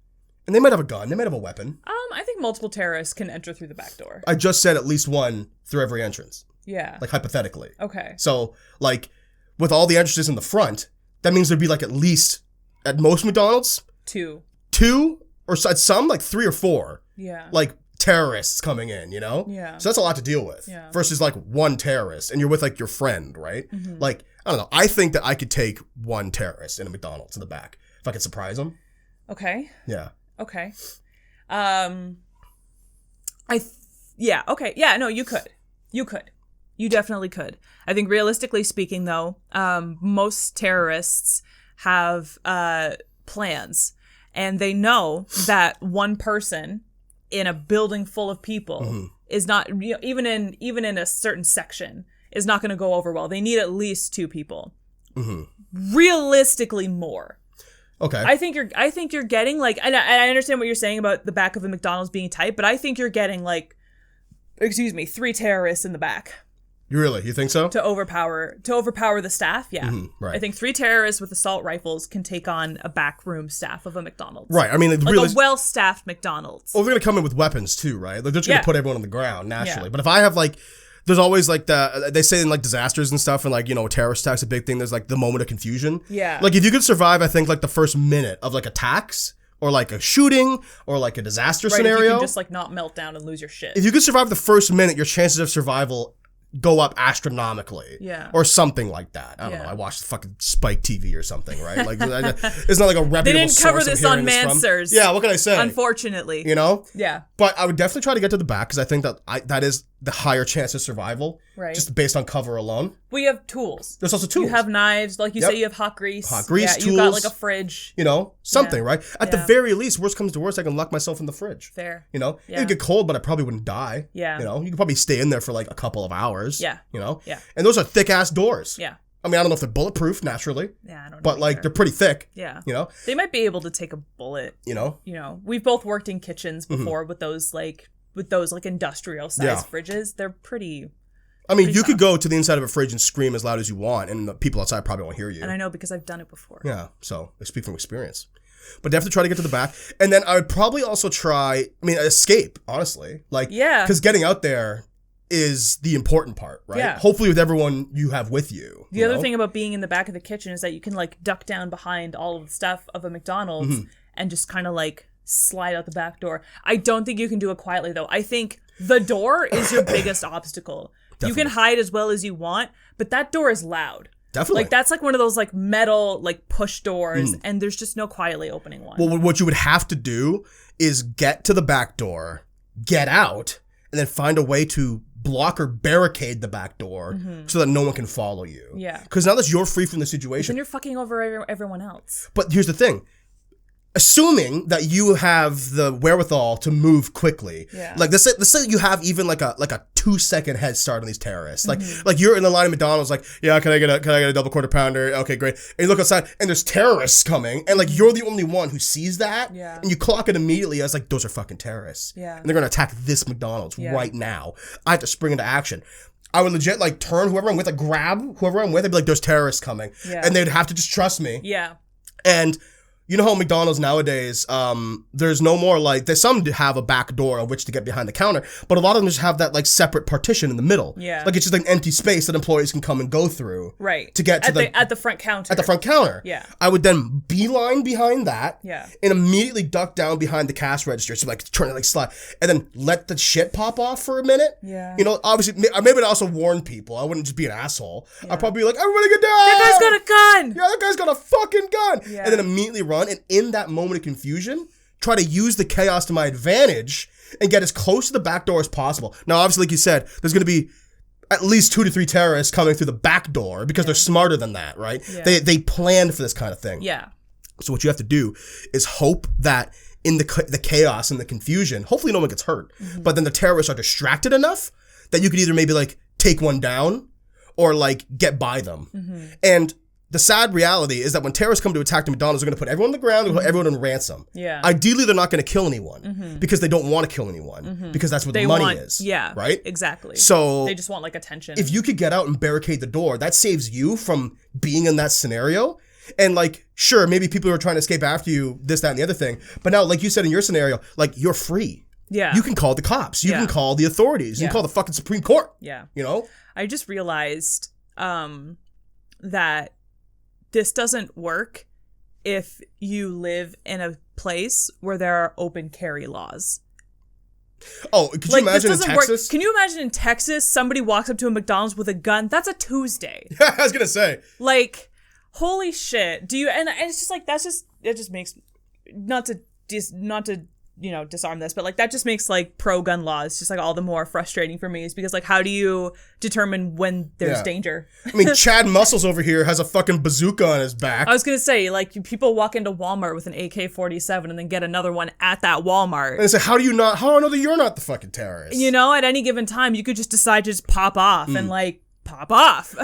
And they might have a gun. They might have a weapon. I think multiple terrorists can enter through the back door. I just said at least one through every entrance. Yeah. Like, hypothetically. Okay. So, like, with all the entrances in the front, that means there'd be, like, at least, at most McDonald's, two, or at some, like, 3 or 4. Yeah. Like, terrorists coming in, Yeah. So that's a lot to deal with. Yeah. Versus, like, one terrorist, and you're with, like, your friend, right? Like, I don't know. I think that I could take one terrorist in a McDonald's in the back. If I could surprise them. Okay. Yeah. Okay. Yeah, okay. Yeah, no, you could. You definitely could. I think realistically speaking, though, most terrorists have plans, and they know that one person in a building full of people is not, even in a certain section, is not going to go over well. They need at least 2 people. Realistically, more. Okay. I think you're getting, like, and I understand what you're saying about the back of the McDonald's being tight, but I think you're getting, like, 3 terrorists in the back. You think so? To overpower the staff, yeah. Right. I think 3 terrorists with assault rifles can take on a backroom staff of a McDonald's. Right. I mean, like a well-staffed McDonald's. Well, they're gonna come in with weapons too, right? Like, they're just gonna put everyone on the ground naturally. Yeah. But if I have, like, there's always, like, they say in, like, disasters and stuff, and, like, terrorist attacks, a big thing. There's, like, the moment of confusion. Yeah. Like, if you could survive, I think, like, the first minute of, like, attacks, or, like, a shooting, or, like, a disaster scenario. If you can just, like, not melt down and lose your shit. If you could survive the first minute, your chances of survival go up astronomically. Yeah. Or something like that. I don't know. I watched fucking Spike TV or something, right? Like, it's not like a reputable They didn't cover source I'm this on hearing this from. Mansers. Yeah, what can I say? Unfortunately. Yeah. But I would definitely try to get to the back, because I think that that is the higher chance of survival. Right. Just based on cover alone. We have tools. There's also tools. You have knives, like you say, you have hot grease. Tools. You've got, like, a fridge. Something, right? At the very least, worst comes to worst, I can lock myself in the fridge. Fair. It would get cold, but I probably wouldn't die. Yeah. You could probably stay in there for, like, a couple of hours. Yeah. Yeah. And those are thick ass doors. Yeah. I mean, I don't know if they're bulletproof naturally. Yeah, I don't know. But like they're pretty thick. Yeah. You know? They might be able to take a bullet. You know? We've both worked in kitchens before with those industrial size fridges. They're pretty. I mean, you could go to the inside of a fridge and scream as loud as you want, and the people outside probably won't hear you. And I know because I've done it before. Yeah, so I speak from experience. But definitely try to get to the back. And then I would probably also escape, honestly. Because getting out there is the important part, right? Yeah. Hopefully with everyone you have with you. The other thing about being in the back of the kitchen is that you can like duck down behind all of the stuff of a McDonald's and just kind of like slide out the back door. I don't think you can do it quietly though. I think the door is your biggest obstacle. Definitely. You can hide as well as you want, but that door is loud. Definitely. Like that's like one of those like metal like push doors and there's just no quietly opening one. Well, what you would have to do is get to the back door, get out, and then find a way to block or barricade the back door so that no one can follow you. Yeah. Because now that you're free from the But situation. then you're fucking over everyone else. But here's the thing. Assuming that you have the wherewithal to move quickly, like let's say you have even like a 2-second head start on these terrorists. Like you're in the line of McDonald's, like, yeah, can I get a double quarter pounder? Okay, great. And you look outside and there's terrorists coming, and like you're the only one who sees that, and you clock it immediately as like those are fucking terrorists, and they're gonna attack this McDonald's right now. I have to spring into action. I would legit like turn whoever I'm with, like grab whoever I'm with, and be like, there's terrorists coming, and they'd have to just trust me. Yeah, and. You know how McDonald's nowadays, there's no more like, there's some have a back door on which to get behind the counter, but a lot of them just have that like separate partition in the middle. Yeah. Like it's just like an empty space that employees can come and go through. Right. To get to at the front counter. At the front counter. Yeah. I would then beeline behind that. Yeah. And immediately duck down behind the cash register. So like trying to like slide. And then let the shit pop off for a minute. Yeah. You know, obviously, maybe I'd also warn people. I wouldn't just be an asshole. I'd probably be like, everybody get down! That guy's got a gun! Yeah, that guy's got a fucking gun! Yeah. And then immediately run, and in that moment of confusion, try to use the chaos to my advantage and get as close to the back door as possible. Now, obviously, like you said, there's going to be at least 2 to 3 terrorists coming through the back door because they're smarter than that, right? Yeah. They planned for this kind of thing. Yeah. So what you have to do is hope that in the chaos and the confusion, hopefully no one gets hurt, but then the terrorists are distracted enough that you could either maybe like take one down or like get by them. And the sad reality is that when terrorists come to attack the McDonald's, they're going to put everyone on the ground and put everyone in ransom. Yeah. Ideally, they're not going to kill anyone because they don't want to kill anyone because that's what the money is. Yeah. Right? Exactly. So they just want like attention. If you could get out and barricade the door, that saves you from being in that scenario. And like, sure, maybe people are trying to escape after you, this, that, and the other thing. But now, like you said in your scenario, like you're free. Yeah. You can call the cops. You can call the authorities. You can call the fucking Supreme Court. Yeah. You know? I just realized that this doesn't work if you live in a place where there are open carry laws. Oh, could you imagine in Texas? Can you imagine in Texas, somebody walks up to a McDonald's with a gun? That's a Tuesday. I was going to say. Like, holy shit. And it's just like, it just makes, not to disarm this, but like that just makes like pro-gun laws just like all the more frustrating for me, is because like how do you determine when there's danger? I mean, Chad Muscles over here has a fucking bazooka on his back. I was gonna say, like, people walk into Walmart with an AK-47 and then get another one at that Walmart. And say, how do I know that you're not the fucking terrorist? You know, at any given time, you could just decide to just pop off and like pop off.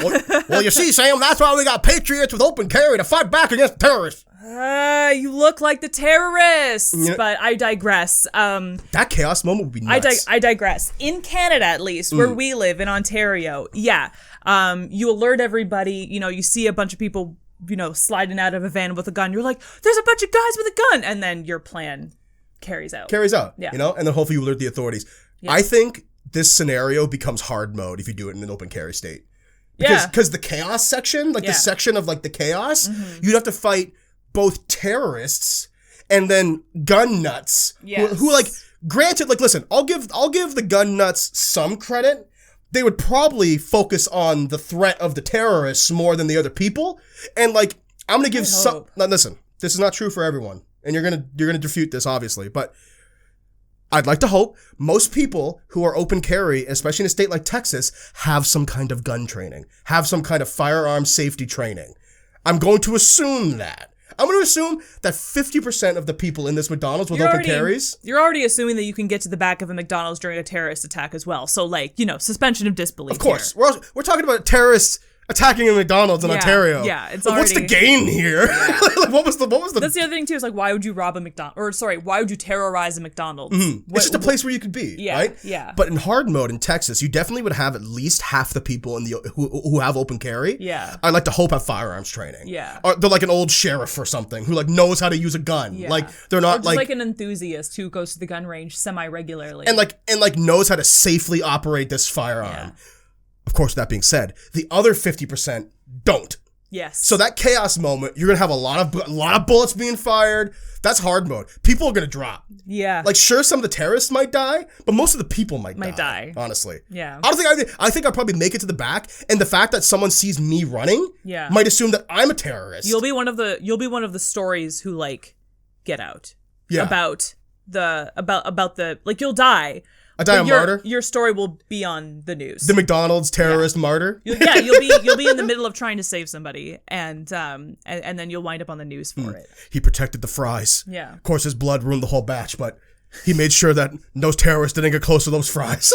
Well, you see, Sam, that's why we got patriots with open carry to fight back against terrorists. You look like the terrorists, but I digress. That chaos moment would be nuts. I digress. In Canada, at least, where we live, in Ontario, you alert everybody, you know, you see a bunch of people, you know, sliding out of a van with a gun. You're like, there's a bunch of guys with a gun. And then your plan carries out. Yeah. You know, and then hopefully you alert the authorities. Yeah. I think this scenario becomes hard mode if you do it in an open carry state. Because the chaos section, like the section of like the chaos, you'd have to fight both terrorists and then gun nuts who like, granted, like, listen, I'll give the gun nuts some credit. They would probably focus on the threat of the terrorists more than the other people. And like, I'm going to give some, now listen, this is not true for everyone. And you're going to refute this, obviously, but I'd like to hope most people who are open carry, especially in a state like Texas, have some kind of gun training, have some kind of firearm safety training. I'm going to assume that. I'm going to assume that 50% of the people in this McDonald's with open carries. You're already assuming that you can get to the back of a McDonald's during a terrorist attack as well. So, like, you know, suspension of disbelief. Of course. We're talking about terrorists attacking a McDonald's in Ontario. Yeah, it's like, what's the gain here? Yeah. Like, what was the? That's the other thing too. Is like, why would you rob a McDonald's? Or sorry, why would you terrorize a McDonald's? It's just a place where you could be, right? Yeah. But in hard mode in Texas, you definitely would have at least half the people in the who have open carry. Yeah. I like to hope have firearms training. Yeah. Or they're like an old sheriff or something who like knows how to use a gun. Yeah. Like they're not or just like an enthusiast who goes to the gun range semi-regularly. and knows how to safely operate this firearm. Yeah. Of course, that being said, the other 50% don't. Yes. So that chaos moment, you're gonna have a lot of bullets being fired. That's hard mode. People are gonna drop. Yeah. Like, sure, some of the terrorists might die, but most of the people might die. Honestly. Yeah. I think I'll probably make it to the back, and the fact that someone sees me running, might assume that I'm a terrorist. You'll be one of the stories who like get out. Yeah. About the like you'll die. I die a martyr. Your story will be on the news. The McDonald's terrorist martyr. You'll be in the middle of trying to save somebody, and then you'll wind up on the news for it. He protected the fries. Yeah. Of course, his blood ruined the whole batch, but he made sure that those terrorists didn't get close to those fries.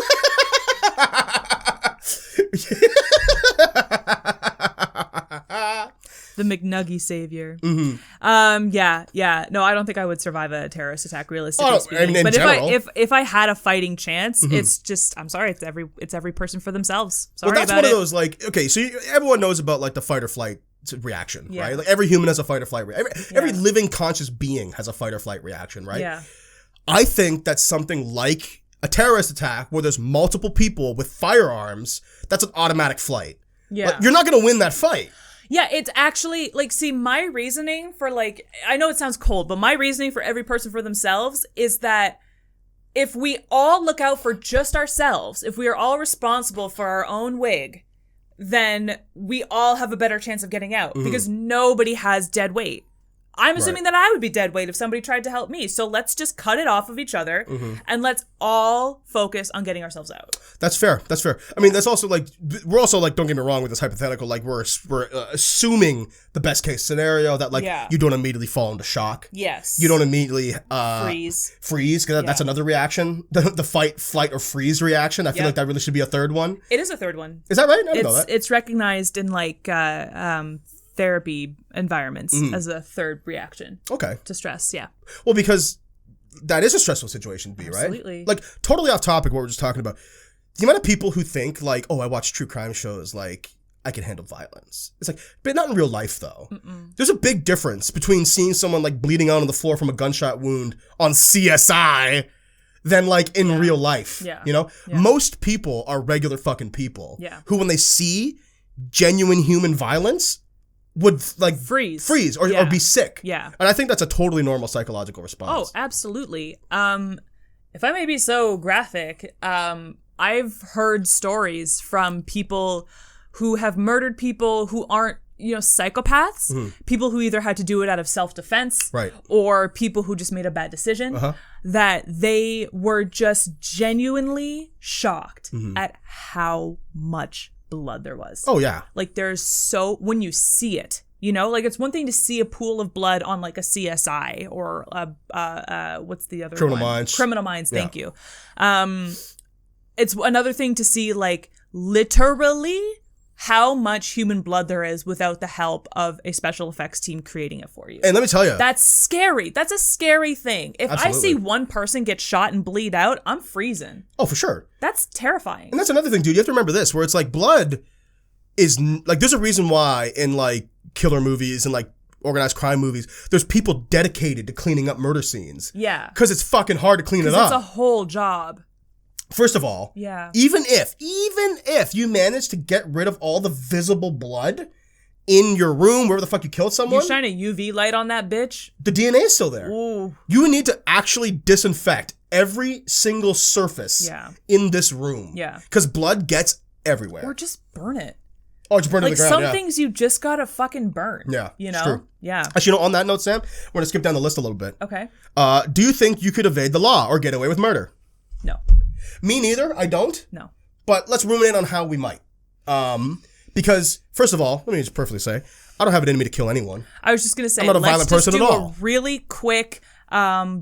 The McNuggy savior. Mm-hmm. Yeah. No, I don't think I would survive a terrorist attack, realistically speaking. I mean, in but general. if I had a fighting chance, it's just, I'm sorry, it's every person for themselves. Sorry that's about one of those, like, okay, so everyone knows about like the fight or flight reaction, right? Like every human has a fight or flight reaction. Every living conscious being has a fight or flight reaction, right? Yeah. I think that something like a terrorist attack where there's multiple people with firearms, that's an automatic flight. Yeah. Like, you're not going to win that fight. Yeah, it's actually, like, see, my reasoning for, like, I know it sounds cold, but my reasoning for every person for themselves is that if we all look out for just ourselves, if we are all responsible for our own wig, then we all have a better chance of getting out because nobody has dead weight. I'm assuming that I would be dead weight if somebody tried to help me. So let's just cut it off of each other and let's all focus on getting ourselves out. That's fair. That's fair. I mean, that's also like, we're also like, don't get me wrong with this hypothetical, like we're assuming the best case scenario that like you don't immediately fall into shock. Yes. You don't immediately freeze, because that's another reaction. The fight, flight, or freeze reaction. I feel like that really should be a third one. It is a third one. Is that right? I didn't know that. It's recognized in like therapy environments as a third reaction. Okay. To stress, yeah. Well, because that is a stressful situation to be, right? Absolutely. Like, totally off topic what we're just talking about. The amount of people who think, like, oh, I watch true crime shows, like, I can handle violence. It's like, but not in real life, though. There's a big difference between seeing someone, like, bleeding out on the floor from a gunshot wound on CSI than, like, in real life. Yeah. You know? Yeah. Most people are regular fucking people. Yeah. Who, when they see genuine human violence, would like freeze or be sick. Yeah. And I think that's a totally normal psychological response. Oh, absolutely. If I may be so graphic, I've heard stories from people who have murdered people who aren't, psychopaths, people who either had to do it out of self-defense, right, or people who just made a bad decision, that they were just genuinely shocked at how much blood there was. Oh yeah. Like when you see it, like it's one thing to see a pool of blood on like a CSI or what's the other Criminal one? Minds. Criminal Minds, thank you. It's another thing to see like literally how much human blood there is without the help of a special effects team creating it for you. And let me tell you, that's scary. That's a scary thing. If I see one person get shot and bleed out, I'm freezing. Oh, for sure. That's terrifying. And that's another thing, dude. You have to remember this, where it's like blood is like, there's a reason why in like killer movies and like organized crime movies, there's people dedicated to cleaning up murder scenes. Yeah. Because it's fucking hard to clean it up. It's a whole job. First of all, even if you manage to get rid of all the visible blood in your room, wherever the fuck you killed someone, you shine a UV light on that bitch, the DNA is still there. Ooh. You need to actually disinfect every single surface in this room. Yeah. Because blood gets everywhere. Or just burn it. Oh, just burn it to the ground, some things you just gotta fucking burn. Yeah, it's true. Yeah. Actually, on that note, Sam, we're going to skip down the list a little bit. Okay. Do you think you could evade the law or get away with murder? No. Me neither. I don't. No. But let's ruminate on how we might. Because, first of all, let me just perfectly say, I don't have it in me to kill anyone. I was just going to say, I'm not a violent person at all. Let's do a really quick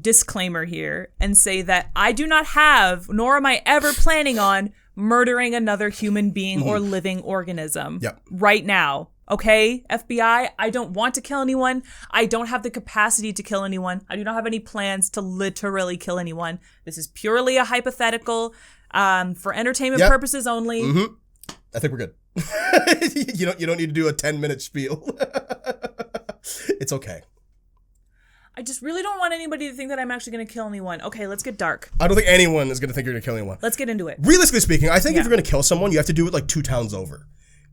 disclaimer here and say that I do not have, nor am I ever planning on, murdering another human being or living organism. Yep. Right now. Okay, FBI, I don't want to kill anyone. I don't have the capacity to kill anyone. I do not have any plans to literally kill anyone. This is purely a hypothetical for entertainment purposes only. Mm-hmm. I think we're good. You don't need to do a 10-minute spiel. It's okay. I just really don't want anybody to think that I'm actually going to kill anyone. Okay, let's get dark. I don't think anyone is going to think you're going to kill anyone. Let's get into it. Realistically speaking, I think if you're going to kill someone, you have to do it like 2 towns over.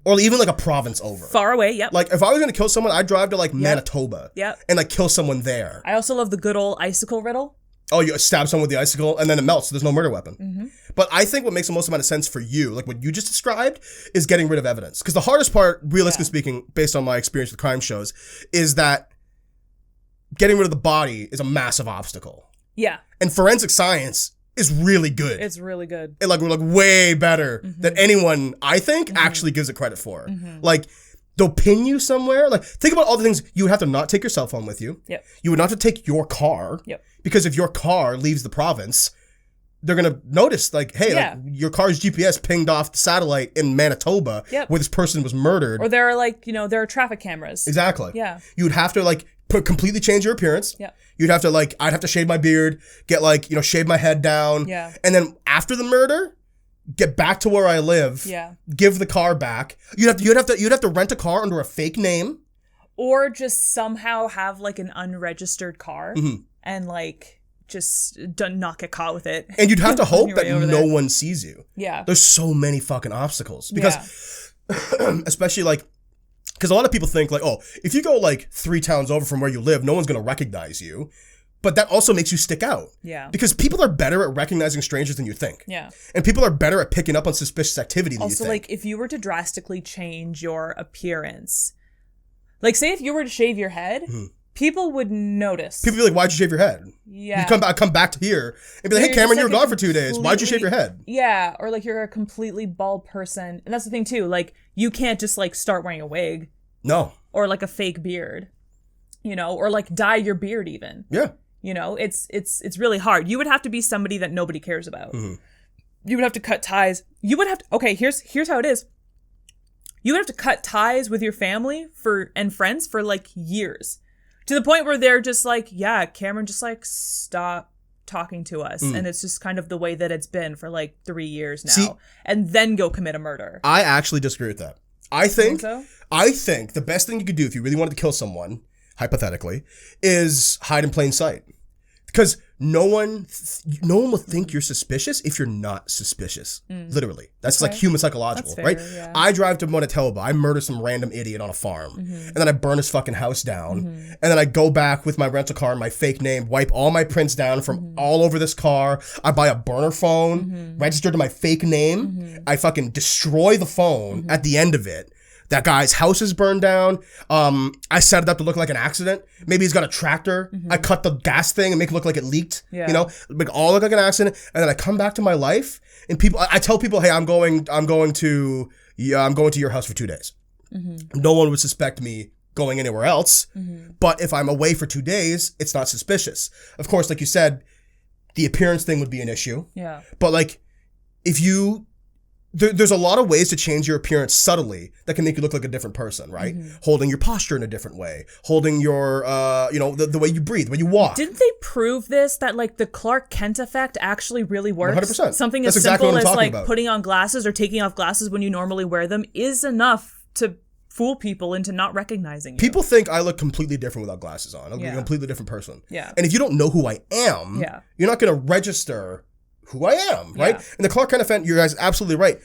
Or even like a province over. Far away, yep. Like if I was going to kill someone, I'd drive to like Manitoba. Yep. And like kill someone there. I also love the good old Icicle Riddle. Oh, you stab someone with the icicle and then it melts, so there's no murder weapon. Mm-hmm. But I think what makes the most amount of sense for you, like what you just described, is getting rid of evidence. Because the hardest part, realistically speaking, based on my experience with crime shows, is that getting rid of the body is a massive obstacle. Yeah. And forensic science is really good. It's really good. It like way better than anyone, I think, actually gives it credit for. Like, they'll pin you somewhere. Like, think about all the things. You would have to not take your cell phone with you. Yep. You would not have to take your car. Yep. Because if your car leaves the province, they're going to notice, like, hey, like, your car's GPS pinged off the satellite in Manitoba where this person was murdered. Or there are, like, there are traffic cameras. Exactly. Yeah. You would have to, like, completely change your appearance. Yeah. You'd have to, like, I'd have to shave my beard, get, like, shave my head down. Yeah. And then after the murder, get back to where I live. Yeah. Give the car back. You'd have to rent a car under a fake name. Or just somehow have, like, an unregistered car and, like, just not get caught with it. And you'd have to hope that no one sees you. Yeah. There's so many fucking obstacles. Because, especially, like, because a lot of people think, like, oh, if you go, like, 3 towns over from where you live, no one's going to recognize you. But that also makes you stick out. Yeah. Because people are better at recognizing strangers than you think. Yeah. And people are better at picking up on suspicious activity than you think. Also, like, if you were to drastically change your appearance, like, say if you were to shave your head, people would notice. People would be like, why'd you shave your head? Yeah. You come back to here and be like, hey, Cameron, you were gone for 2 days. Why'd you shave your head? Yeah. Or, like, you're a completely bald person. And that's the thing, too. Like, you can't just, like, start wearing a wig. No. Or, like, a fake beard. Or, like, dye your beard even. Yeah. It's really hard. You would have to be somebody that nobody cares about. You would have to cut ties. You would have to, okay, here's how it is. You would have to cut ties with your family and friends for like years. To the point where they're just like, yeah, Cameron, just like stop talking to us. And it's just kind of the way that it's been for like 3 years now. And then go commit a murder. I actually disagree with that. I think so? The best thing you could do if you really wanted to kill someone, hypothetically, is hide in plain sight. Because no one will think you're suspicious if you're not suspicious. Literally. That's like human psychological, fair, right? Yeah. I drive to Manitoba. I murder some random idiot on a farm. And then I burn his fucking house down. And then I go back with my rental car and my fake name, wipe all my prints down from all over this car. I buy a burner phone, registered to my fake name. I fucking destroy the phone at the end of it. That guy's house is burned down. I set it up to look like an accident. Maybe he's got a tractor. I cut the gas thing and make it look like it leaked. Yeah. Make it all look like an accident. And then I come back to my life and I tell people, hey, I'm going to your house for 2 days. No one would suspect me going anywhere else. But if I'm away for 2 days, it's not suspicious. Of course, like you said, the appearance thing would be an issue. Yeah. But like, if you there's a lot of ways to change your appearance subtly that can make you look like a different person, right? Holding your posture in a different way, holding your, the way you breathe, the way you walk. Didn't they prove this, that like the Clark Kent effect actually really works? 100%. Something That's as exactly simple what I'm as talking like about. putting on glasses or taking off glasses when you normally wear them is enough to fool people into not recognizing you. People think I look completely different without glasses on. I'm a completely different person. Yeah. And if you don't know who I am, you're not going to register who I am, right? Yeah. And the Clark Kent effect, you guys are absolutely right.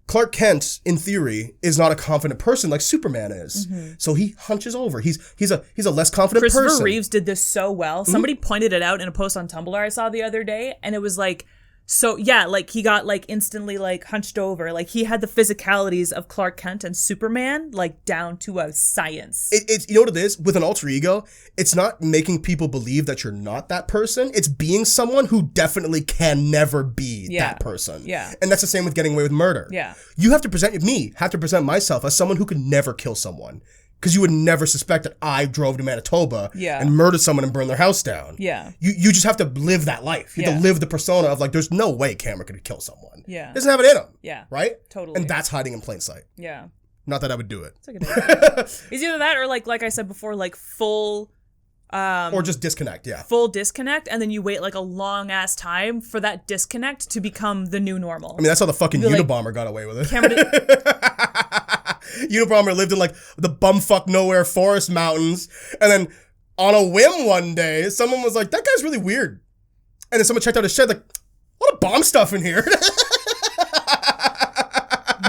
Clark Kent, in theory, is not a confident person like Superman is. So he hunches over. He's a less confident person. Christopher Reeves did this so well. Somebody pointed it out in a post on Tumblr I saw the other day, and it was like, so yeah, like he got like instantly like hunched over. Like he had the physicalities of Clark Kent and Superman like down to a science. It's you know what it is? With an alter ego, it's not making people believe that you're not that person. It's being someone who definitely can never be that person. Yeah. And that's the same with getting away with murder. Yeah. You have to present myself as someone who could never kill someone. Because you would never suspect that I drove to Manitoba and murdered someone and burned their house down. Yeah. You just have to live that life. You have to live the persona of like, there's no way Cameron could kill someone. Yeah. He doesn't have it in him. Yeah. Right? Totally. And that's hiding in plain sight. Yeah. Not that I would do it. It's a good idea. It's either that or like I said before, like full... or just disconnect, yeah. Full disconnect, and then you wait like a long ass time for that disconnect to become the new normal. I mean, that's how the fucking Unabomber got away with it. Unabomber lived in like the bumfuck nowhere forest mountains, and then on a whim one day, someone was like, that guy's really weird. And then someone checked out his shed, like, a lot of bomb stuff in here.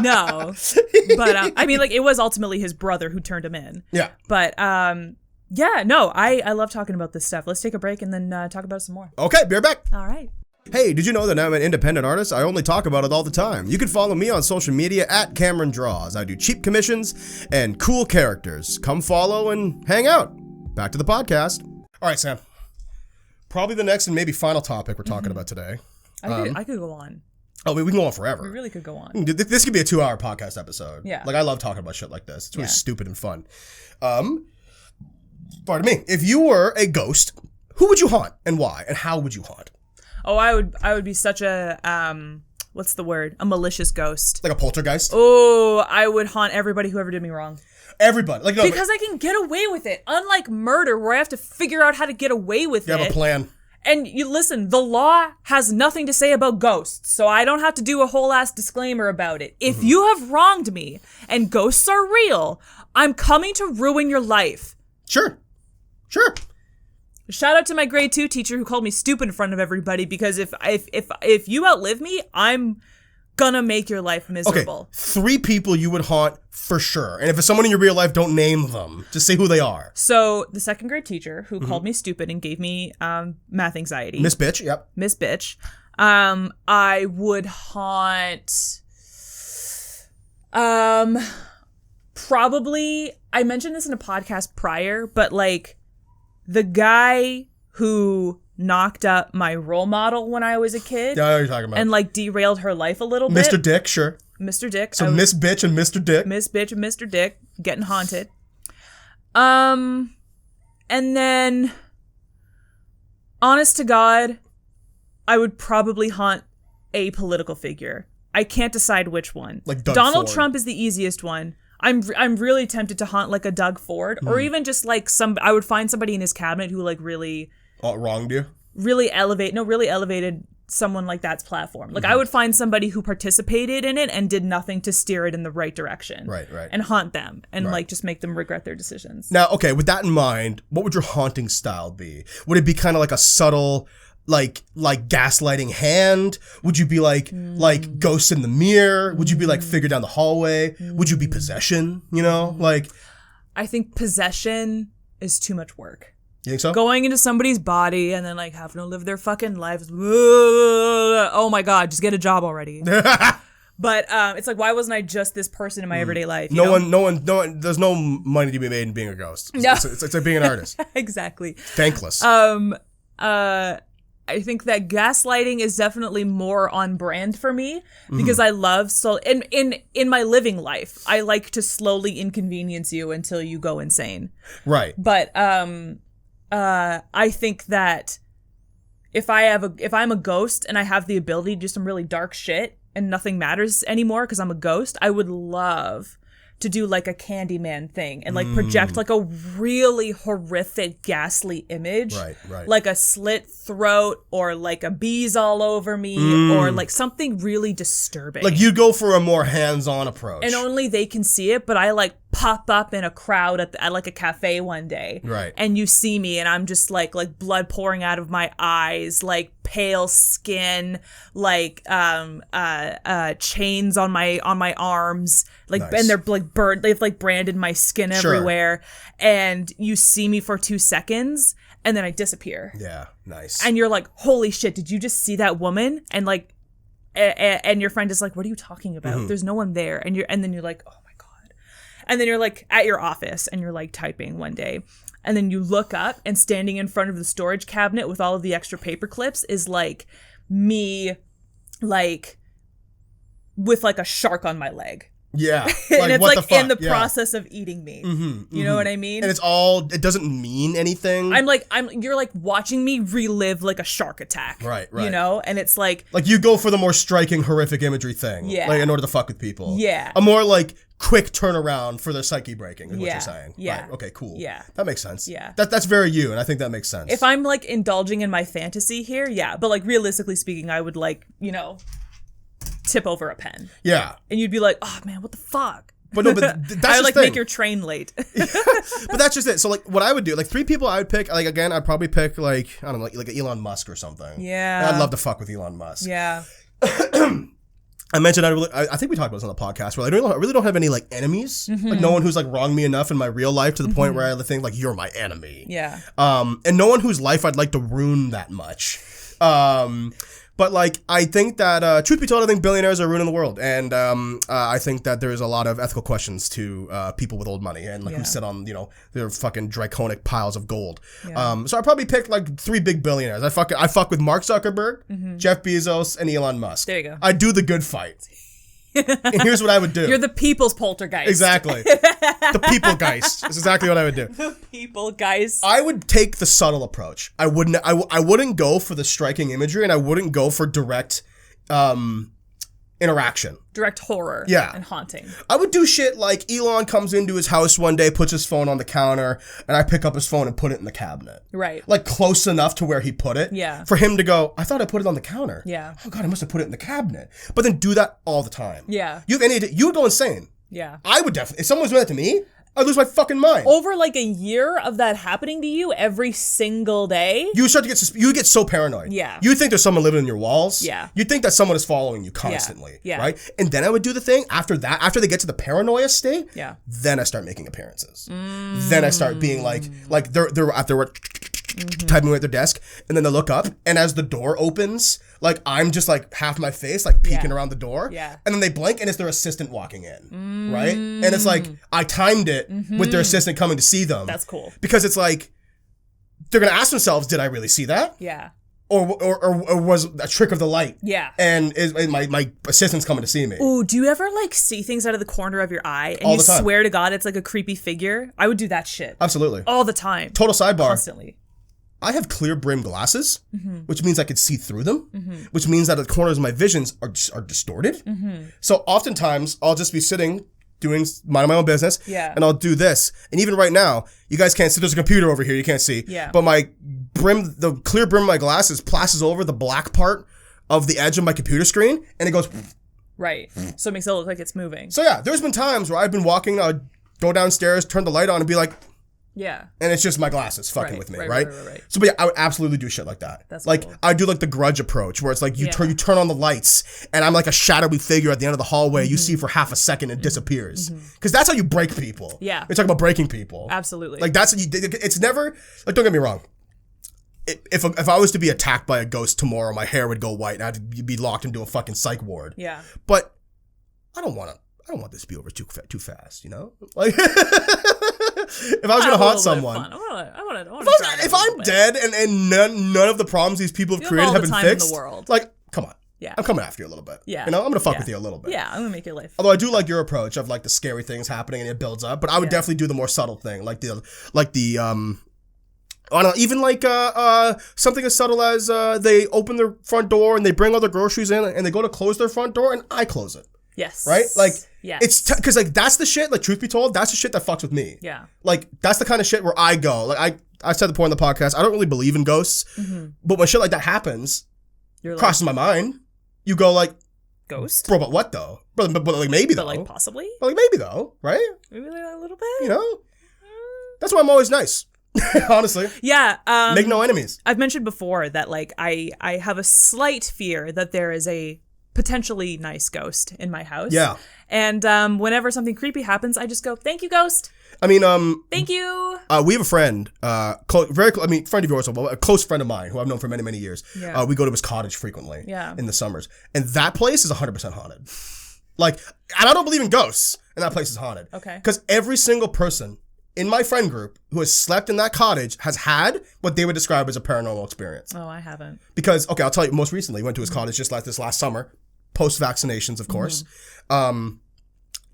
No. But, I mean, like, it was ultimately his brother who turned him in. Yeah. But, yeah, no, I love talking about this stuff. Let's take a break and then talk about it some more. Okay, be right back. All right. Hey, did you know that I'm an independent artist? I only talk about it all the time. You can follow me on social media at Cameron Draws. I do cheap commissions and cool characters. Come follow and hang out. Back to the podcast. All right, Sam. Probably the next and maybe final topic we're talking about today. I could go on. Oh, we can go on forever. We really could go on. This could be a 2-hour podcast episode. Yeah. Like, I love talking about shit like this. It's really stupid and fun. Pardon me. If you were a ghost, who would you haunt and why? And how would you haunt? Oh, I would be such a, what's the word? A malicious ghost. Like a poltergeist? Oh, I would haunt everybody who ever did me wrong. Everybody. Like, no, because I can get away with it. Unlike murder, where I have to figure out how to get away with it. You have a plan. And you listen, the law has nothing to say about ghosts, so I don't have to do a whole ass disclaimer about it. If you have wronged me and ghosts are real, I'm coming to ruin your life. Sure. Shout out to my grade 2 teacher who called me stupid in front of everybody, because if you outlive me, I'm gonna make your life miserable. Okay, 3 people you would haunt for sure. And if it's someone in your real life, don't name them. Just say who they are. So the 2nd grade teacher who called me stupid and gave me math anxiety. Miss Bitch, yep. Miss Bitch. I would haunt probably, I mentioned this in a podcast prior, but like the guy who knocked up my role model when I was a kid. Yeah, I know what you're talking about. And like derailed her life a little bit. Mr. Dick, sure. Mr. Dick. So Miss Bitch and Mr. Dick. Miss Bitch and Mr. Dick getting haunted. And then, honest to God, I would probably haunt a political figure. I can't decide which one. Like Doug Donald Ford. Trump is the easiest one. I'm really tempted to haunt like a Doug Ford, or even just like I would find somebody in his cabinet who like really wronged you? Really elevated someone like that's platform. Like I would find somebody who participated in it and did nothing to steer it in the right direction. Right. And haunt them and like just make them regret their decisions. Now, okay, with that in mind, what would your haunting style be? Would it be kind of like a subtle, like gaslighting hand? Would you be like ghosts in the mirror? Would you be like figure down the hallway? Would you be possession? You know, like. I think possession is too much work. You think so? Going into somebody's body and then like having to live their fucking lives. Oh my God, just get a job already. But it's like, why wasn't I just this person in my everyday life? No one. There's no money to be made in being a ghost. It's like being an artist. Exactly. Thankless. I think that gaslighting is definitely more on brand for me because I love in my living life, I like to slowly inconvenience you until you go insane. Right. But I think that if I'm a ghost and I have the ability to do some really dark shit and nothing matters anymore because I'm a ghost, I would love to do like a Candyman thing and like project like a really horrific, ghastly image. Right. Like a slit throat or like a bees all over me or like something really disturbing. Like you go for a more hands-on approach. And only they can see it, but I like pop up in a crowd at like a cafe one day. Right. And you see me and I'm just like blood pouring out of my eyes, like pale skin, like chains on my arms, like nice. And they're like they've like branded my skin everywhere. And you see me for 2 seconds and then I disappear. Yeah, nice. And you're like, holy shit, did you just see that woman? And like and your friend is like, what are you talking about? There's no one there. And then you're like, oh my God. And then you're like at your office and you're like typing one day. And then you look up and standing in front of the storage cabinet with all of the extra paper clips is like me, like with like a shark on my leg. Yeah. And it's what like the fuck? in the Yeah. process of eating me. You know what I mean? And it doesn't mean anything. You're like watching me relive like a shark attack. Right. You know? And it's like you go for the more striking, horrific imagery thing. Yeah. Like in order to fuck with people. Yeah. A more like quick turnaround for their psyche breaking is what Yeah. you're saying. Yeah. Right. Okay, cool. Yeah. That makes sense. Yeah. That's very you, and I think that makes sense. if I'm like indulging in my fantasy here, yeah. But like realistically speaking, I would like, you know, tip over a pen. Yeah. And you'd be like, oh man, what the fuck? But no, but that's I would like the thing. make your train late. But that's just it. So like what I would do, like 3 people I would pick, like again, I'd probably pick like, I don't know, like Elon Musk or something. Yeah. And I'd love to fuck with Elon Musk. Yeah. I mentioned I think we talked about this on the podcast where I really don't have any like enemies. Like no one who's like wronged me enough in my real life to the point where I think like you're my enemy. Yeah. And no one whose life I'd like to ruin that much. But like I think that truth be told, I think billionaires are ruining the world, and I think that there's a lot of ethical questions to people with old money and like who sit on their fucking draconic piles of gold. Yeah. So I probably pick like 3 big billionaires. I fuck with Mark Zuckerberg, Jeff Bezos, and Elon Musk. There you go. I do the good fight. And here's what I would do. You're the people's poltergeist. Exactly. The people geist. That's exactly what I would do. The people geist. I would take the subtle approach. I wouldn't go for the striking imagery, and I wouldn't go for direct interaction. Direct horror. Yeah. And haunting. I would do shit like Elon comes into his house one day, puts his phone on the counter, and I pick up his phone and put it in the cabinet. Right. Like close enough to where he put it. Yeah. For him to go, I thought I put it on the counter. Yeah. Oh God, I must have put it in the cabinet. But then do that all the time. Yeah. You would go insane. Yeah. I would definitely. If someone's doing that to me, I'd lose my fucking mind. Over like a year of that happening to you every single day. You start to get you get so paranoid. Yeah. You think there's someone living in your walls. Yeah. You think that someone is following you constantly. Yeah. Right? And then I would do the thing after that, after they get to the paranoia state. Yeah. Then I start making appearances. Then I start being like they're at their typing away at their desk, and then they look up, and as the door opens, like I'm just like half my face like peeking around the door. Yeah. And then they blink, and it's their assistant walking in. Right? And it's like I timed it with their assistant coming to see them. That's cool. Because it's like they're gonna ask themselves, did I really see that? Yeah. Or was a trick of the light? Yeah. And is my assistant's coming to see me? Ooh, do you ever like see things out of the corner of your eye and All you the time. swear to God it's like a creepy figure? I would do that shit. Absolutely. All the time. Total sidebar. Constantly. I have clear brim glasses, which means I could see through them, which means that the corners of my visions are distorted. So oftentimes I'll just be sitting minding my own business, and I'll do this. And even right now, you guys can't see. There's a computer over here. You can't see. Yeah. But my brim, the clear brim of my glasses, passes over the black part of the edge of my computer screen, and it goes. Right. So it makes it look like it's moving. So yeah, there's been times where I've been walking, I'd go downstairs, turn the light on, and be like. Yeah. And it's just my glasses fucking with me, right? Right. So, but yeah, I would absolutely do shit like that. That's like cool. I do like the Grudge approach, where it's like you turn on the lights, and I'm like a shadowy figure at the end of the hallway. You see for half a second, and it disappears. Because that's how you break people. Yeah. You're talking about breaking people. Absolutely. Like that's it's never like. Don't get me wrong. If I was to be attacked by a ghost tomorrow, my hair would go white, and I'd be locked into a fucking psych ward. Yeah. But I don't want this to be over too fast, you know? Like, if I was gonna haunt someone, if I'm dead and none of the problems these people have created have been fixed, in the world. Like, come on, I'm coming after you a little bit. Yeah, you know, I'm gonna fuck with you a little bit. Yeah, I'm gonna make your life. Although I do like your approach of like the scary things happening and it builds up, but I would definitely do the more subtle thing, like the I don't know, even like something as subtle as they open their front door and they bring all their groceries in and they go to close their front door and I close it. Yes. Right? Like, yes. It's because like that's the shit, like truth be told, that's the shit that fucks with me. Yeah. Like that's the kind of shit where I go. Like I said the point in the podcast, I don't really believe in ghosts, but when shit like that happens, crosses my mind, you go like, ghost? Bro, but what though? But like maybe though. But like possibly? But like maybe though, right? Maybe like a little bit? You know? That's why I'm always nice. Honestly. Yeah. Make no enemies. I've mentioned before that like I have a slight fear that there is a potentially nice ghost in my house. Yeah. And whenever something creepy happens, I just go, "Thank you, ghost." I mean, thank you. We have a friend, friend of yours, a close friend of mine who I've known for many, many years. Yeah. We go to his cottage frequently. Yeah. In the summers, and that place is 100% haunted. Like, and I don't believe in ghosts, and that place is haunted. Okay. Because every single person in my friend group who has slept in that cottage has had what they would describe as a paranormal experience. Oh, I haven't. Because, okay, I'll tell you, most recently, went to his cottage just like this last summer, post-vaccinations, of course.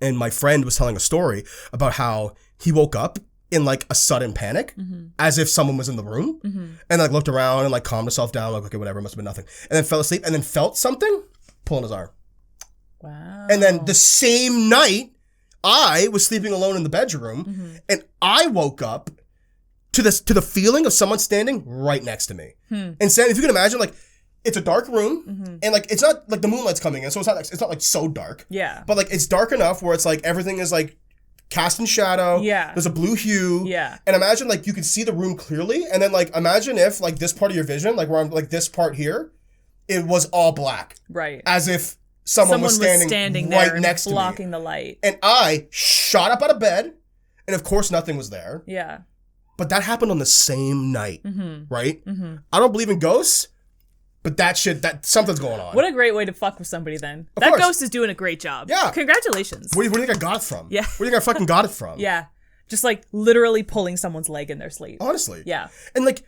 and my friend was telling a story about how he woke up in like a sudden panic, as if someone was in the room, and like looked around and like calmed himself down, like, okay, whatever, must have been nothing, and then fell asleep, and then felt something pulling his arm. Wow. And then the same night, I was sleeping alone in the bedroom, and I woke up to the feeling of someone standing right next to me. And Sam, if you can imagine, like, it's a dark room, and like it's not like the moonlight's coming in, so it's not like so dark. Yeah. But like it's dark enough where it's like everything is like cast in shadow. Yeah. There's a blue hue. Yeah. And imagine like you can see the room clearly, and then like imagine if like this part of your vision, like where I'm like this part here, it was all black. Right. As if someone was standing there right next to me, blocking the light. And I shot up out of bed, and of course nothing was there. Yeah. But that happened on the same night, right? I don't believe in ghosts, but that something's going on. What a great way to fuck with somebody then. Of That course. ghost is doing a great job. Yeah. Congratulations. Where do you think I got it from? Yeah. Where do you think I fucking got it from? Yeah. Just like literally pulling someone's leg in their sleep. Honestly. Yeah. And like,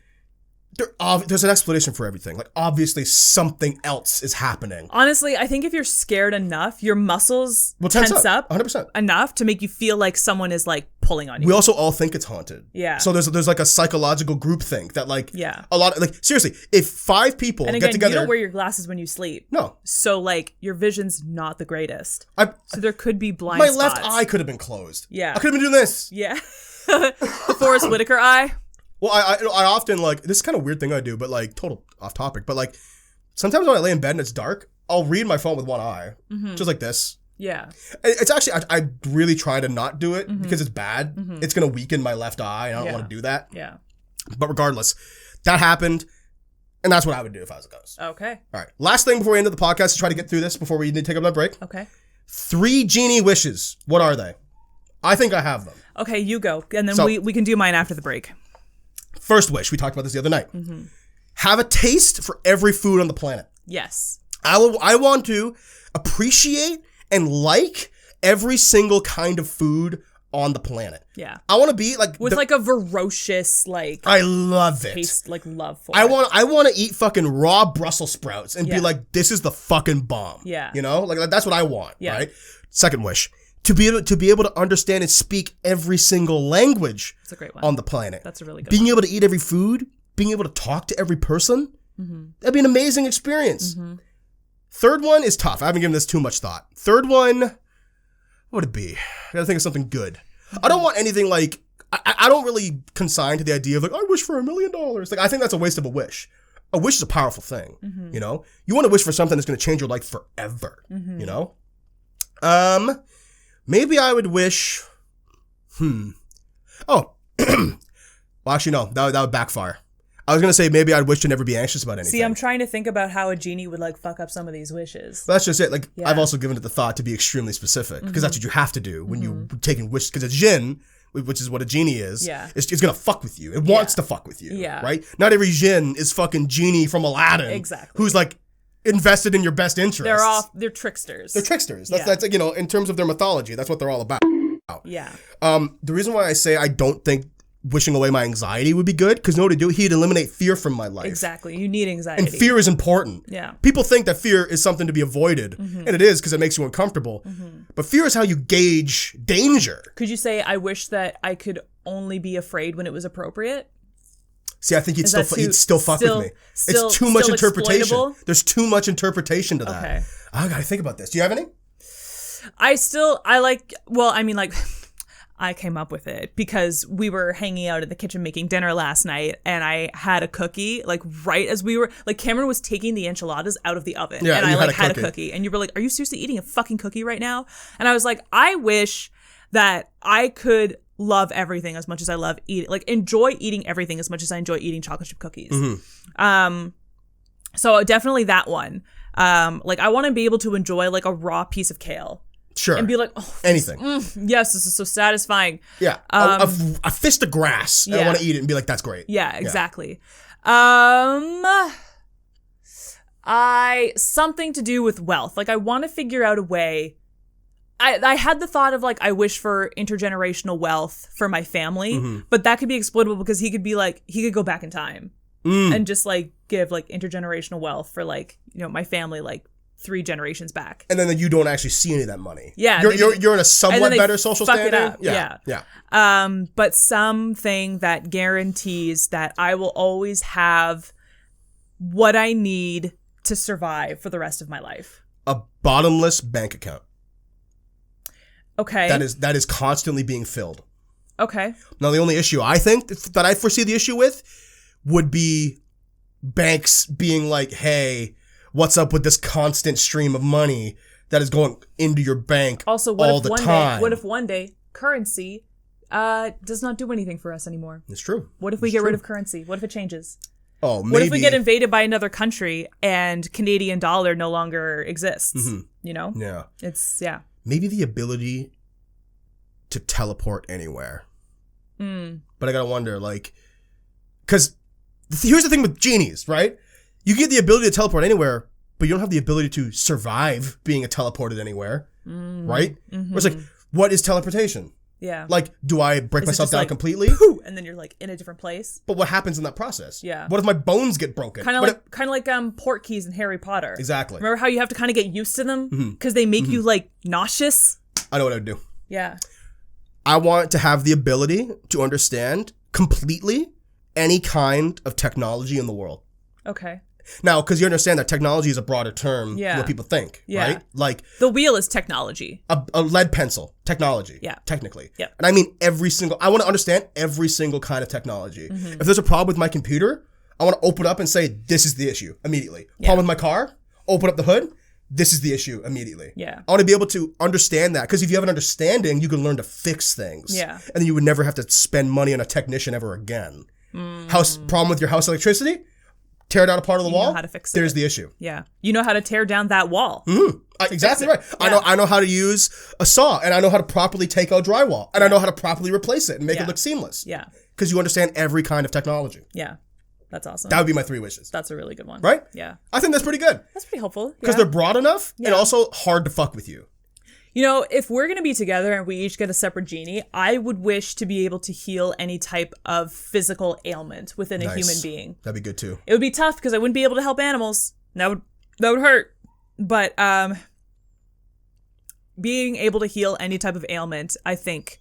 there's an explanation for everything. Like, obviously something else is happening. Honestly, I think if you're scared enough, your muscles Well, tense up 100%. enough to make you feel like someone is like pulling on you. We also all think it's haunted. Yeah. So there's like a psychological group think that like Yeah. a lot of, like, seriously, if 5 people And get again, together. you don't wear your glasses when you sleep. No. So like your vision's not the greatest. So there could be blind my spots. left eye could have been closed. Yeah. I could have been doing this. Yeah. The Forrest Whitaker eye. Well, I often, like, this is kind of weird thing I do, but like total off topic, but like sometimes when I lay in bed and it's dark, I'll read my phone with one eye, just like this. Yeah. It's actually, I really try to not do it because it's bad. It's going to weaken my left eye, and I don't want to do that. Yeah. But regardless, that happened, and that's what I would do if I was a ghost. Okay. All right. Last thing before we end the podcast to try to get through this before we need to take up that break. Okay. 3 genie wishes. What are they? I think I have them. Okay, you go. And then So- we can do mine after the break. First wish, we talked about this the other night. Have a taste for every food on the planet. Yes. I want to appreciate and like every single kind of food on the planet. Yeah. I want to be like With like a ferocious like I love it. taste, like love for I it. want to eat fucking raw Brussels sprouts and be Yeah. like, this is the fucking bomb. Yeah. You know, like that's what I want. Yeah. Right. Second wish, to be able to understand and speak every single language That's a great one. on the planet. That's a really good Being one. able to eat every food, being able to talk to every person, that'd be an amazing experience. Third one is tough. I haven't given this too much thought. Third one, what would it be? I gotta think of something good. I don't want anything like, I don't really consign to the idea of like, I wish for $1 million. Like, I think that's a waste of a wish. A wish is a powerful thing, you know? You want to wish for something that's going to change your life forever, you know? Maybe I would wish, oh, well, actually, no, that would backfire. I was going to say maybe I'd wish to never be anxious about anything. See, I'm trying to think about how a genie would like fuck up some of these wishes. But that's just it. Like, Yeah. I've also given it the thought to be extremely specific because that's what you have to do when you take in wish. Because a jinn, which is what a genie is, Yeah. it's gonna fuck with you. It wants to fuck with you. Yeah. Right? Not every jinn is fucking genie from Aladdin. Exactly. Who's like invested in your best interests. They're tricksters. They're tricksters. That's Yeah. like, you know, in terms of their mythology, that's what they're all about. Yeah. The reason why I say I don't think wishing away my anxiety would be good, because you know what he'd do? He'd eliminate fear from my life. Exactly. You need anxiety. And fear is important. Yeah. People think that fear is something to be avoided, and it is because it makes you uncomfortable. But fear is how you gauge danger. Could you say, I wish that I could only be afraid when it was appropriate? See, I think he'd Is still that fuck with me. still- It's too much still interpretation. exploitable? There's too much interpretation to that. Okay. I gotta think about this. Do you have any? I came up with it because we were hanging out in the kitchen making dinner last night, and I had a cookie, like right as we were, like Cameron was taking the enchiladas out of the oven, Yeah, and and I you like had a cookie, and you were like, are you seriously eating a fucking cookie right now? And I was like, I wish that I could love everything as much as I love eating, like enjoy eating everything as much as I enjoy eating chocolate chip cookies. So definitely that one. Like I want to be able to enjoy like a raw piece of kale. Sure. And be like, oh, Anything. yes, this is so satisfying. Yeah. A fist of grass. And I yeah. want to eat it and be like, that's great. Yeah, exactly. Something to do with wealth. Like I want to figure out a way. I had the thought of like, I wish for intergenerational wealth for my family, but that could be exploitable because he could be like, he could go back in time and just like give like intergenerational wealth for like, you know, my family like 3 generations back. And then you don't actually see any of that money. Yeah. You're in a somewhat better social standing. It up. Yeah. But something that guarantees that I will always have what I need to survive for the rest of my life. A bottomless bank account. Okay. That is constantly being filled. Okay. Now, the only issue I think that I foresee the issue with would be banks being like, hey, what's up with this constant stream of money that is going into your bank also, all the time? What if one day currency does not do anything for us anymore? It's true. What if we get rid of currency? What if it changes? Oh, maybe. What if we get invaded by another country and Canadian dollar no longer exists? Mm-hmm. You know? Yeah. Maybe the ability to teleport anywhere. But I gotta wonder, like, because here's the thing with genies, right? You get the ability to teleport anywhere, but you don't have the ability to survive being teleported anywhere, right? Mm-hmm. It's like, what is teleportation? Yeah. Like, do I break myself down completely? Poof, and then you're like in a different place. But what happens in that process? Yeah. What if my bones get broken? Kind of like port keys in Harry Potter. Exactly. Remember how you have to kind of get used to them because they make you like nauseous? I know what I would do. Yeah. I want to have the ability to understand completely any kind of technology in the world. Okay. Now, because you understand that technology is a broader term than what people think, right? Like the wheel is technology. A lead pencil, technology. Yeah. Technically. Yeah. And I mean I want to understand every single kind of technology. If there's a problem with my computer, I want to open up and say, this is the issue immediately. Problem with my car, open up the hood. This is the issue immediately. Yeah. I want to be able to understand that because if you have an understanding, you can learn to fix things. Yeah. And then you would never have to spend money on a technician ever again. Problem with your house electricity? Tear down a part of the wall. You know how to fix it. There's the issue. Yeah. You know how to tear down that wall. Exactly right. Yeah. I know how to use a saw and I know how to properly take out drywall and I know how to properly replace it and make it look seamless. Yeah. Because you understand every kind of technology. Yeah. That's awesome. That would be my 3 wishes. That's a really good one. Right? Yeah. I think that's pretty good. That's pretty helpful. Because they're broad enough and also hard to fuck with you. You know, if we're going to be together and we each get a separate genie, I would wish to be able to heal any type of physical ailment within a human being. That'd be good too. It would be tough because I wouldn't be able to help animals. That would hurt. But being able to heal any type of ailment, I think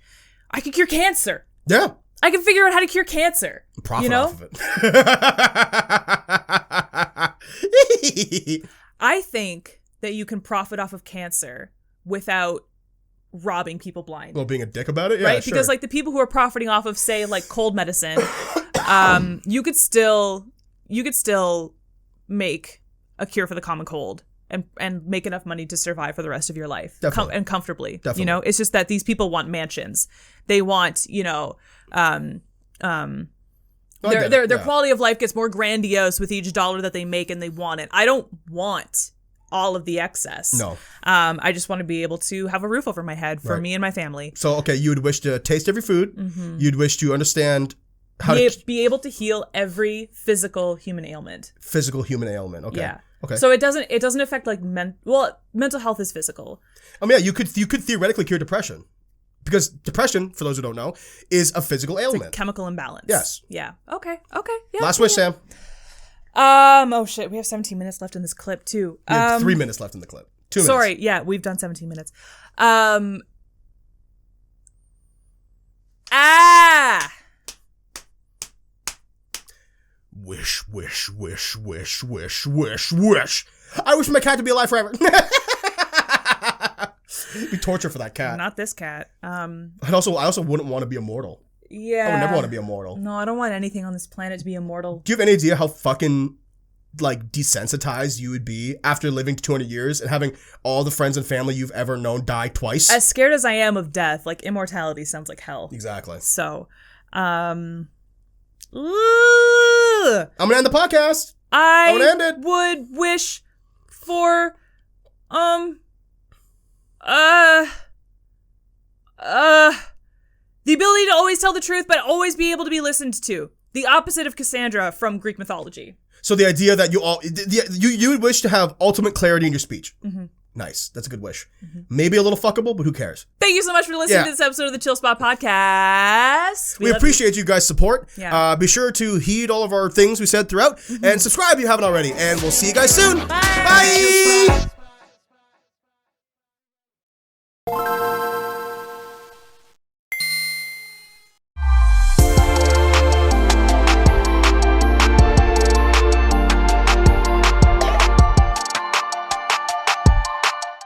I could cure cancer. Yeah. I can figure out how to cure cancer. Profit off of it. I think that you can profit off of cancer without robbing people blind. Well, being a dick about it? Yeah, right? sure. Because like the people who are profiting off of, say, like cold medicine, you could still make a cure for the common cold and make enough money to survive for the rest of your life. And comfortably. Definitely. You know, it's just that these people want mansions. They want, you know, their quality of life gets more grandiose with each dollar that they make and they want it. I don't want all of the excess. No. I just want to be able to have a roof over my head for me and my family. So, okay, you would wish to taste every food. Mm-hmm. You'd wish to understand how to be able to heal every physical human ailment. Physical human ailment. Okay. Yeah. Okay. So it doesn't affect like mental health is physical. Yeah, you could theoretically cure depression. Because depression, for those who don't know, is a physical ailment. It's a chemical imbalance. Yes. Yeah. Okay. Yeah. Last wish, Sam. Oh shit, we have 17 minutes left in this clip too. We have 3 minutes left in the clip. 2 minutes. Sorry, yeah, we've done 17 minutes. Wish. I wish my cat to be alive forever. It'd be torture for that cat. Not this cat. I also wouldn't want to be immortal. Yeah. I would never want to be immortal. No, I don't want anything on this planet to be immortal. Do you have any idea how fucking like desensitized you would be after living 200 years and having all the friends and family you've ever known die twice? As scared as I am of death, like immortality sounds like hell. Exactly. So, I'm gonna end the podcast. I would wish for the ability to always tell the truth, but always be able to be listened to. The opposite of Cassandra from Greek mythology. So the idea that you would wish to have ultimate clarity in your speech. Mm-hmm. Nice. That's a good wish. Mm-hmm. Maybe a little fuckable, but who cares? Thank you so much for listening to this episode of the Chill Spot Podcast. We appreciate you guys' support. Yeah. Be sure to heed all of our things we said throughout and subscribe if you haven't already. And we'll see you guys soon. Bye. Bye. Bye.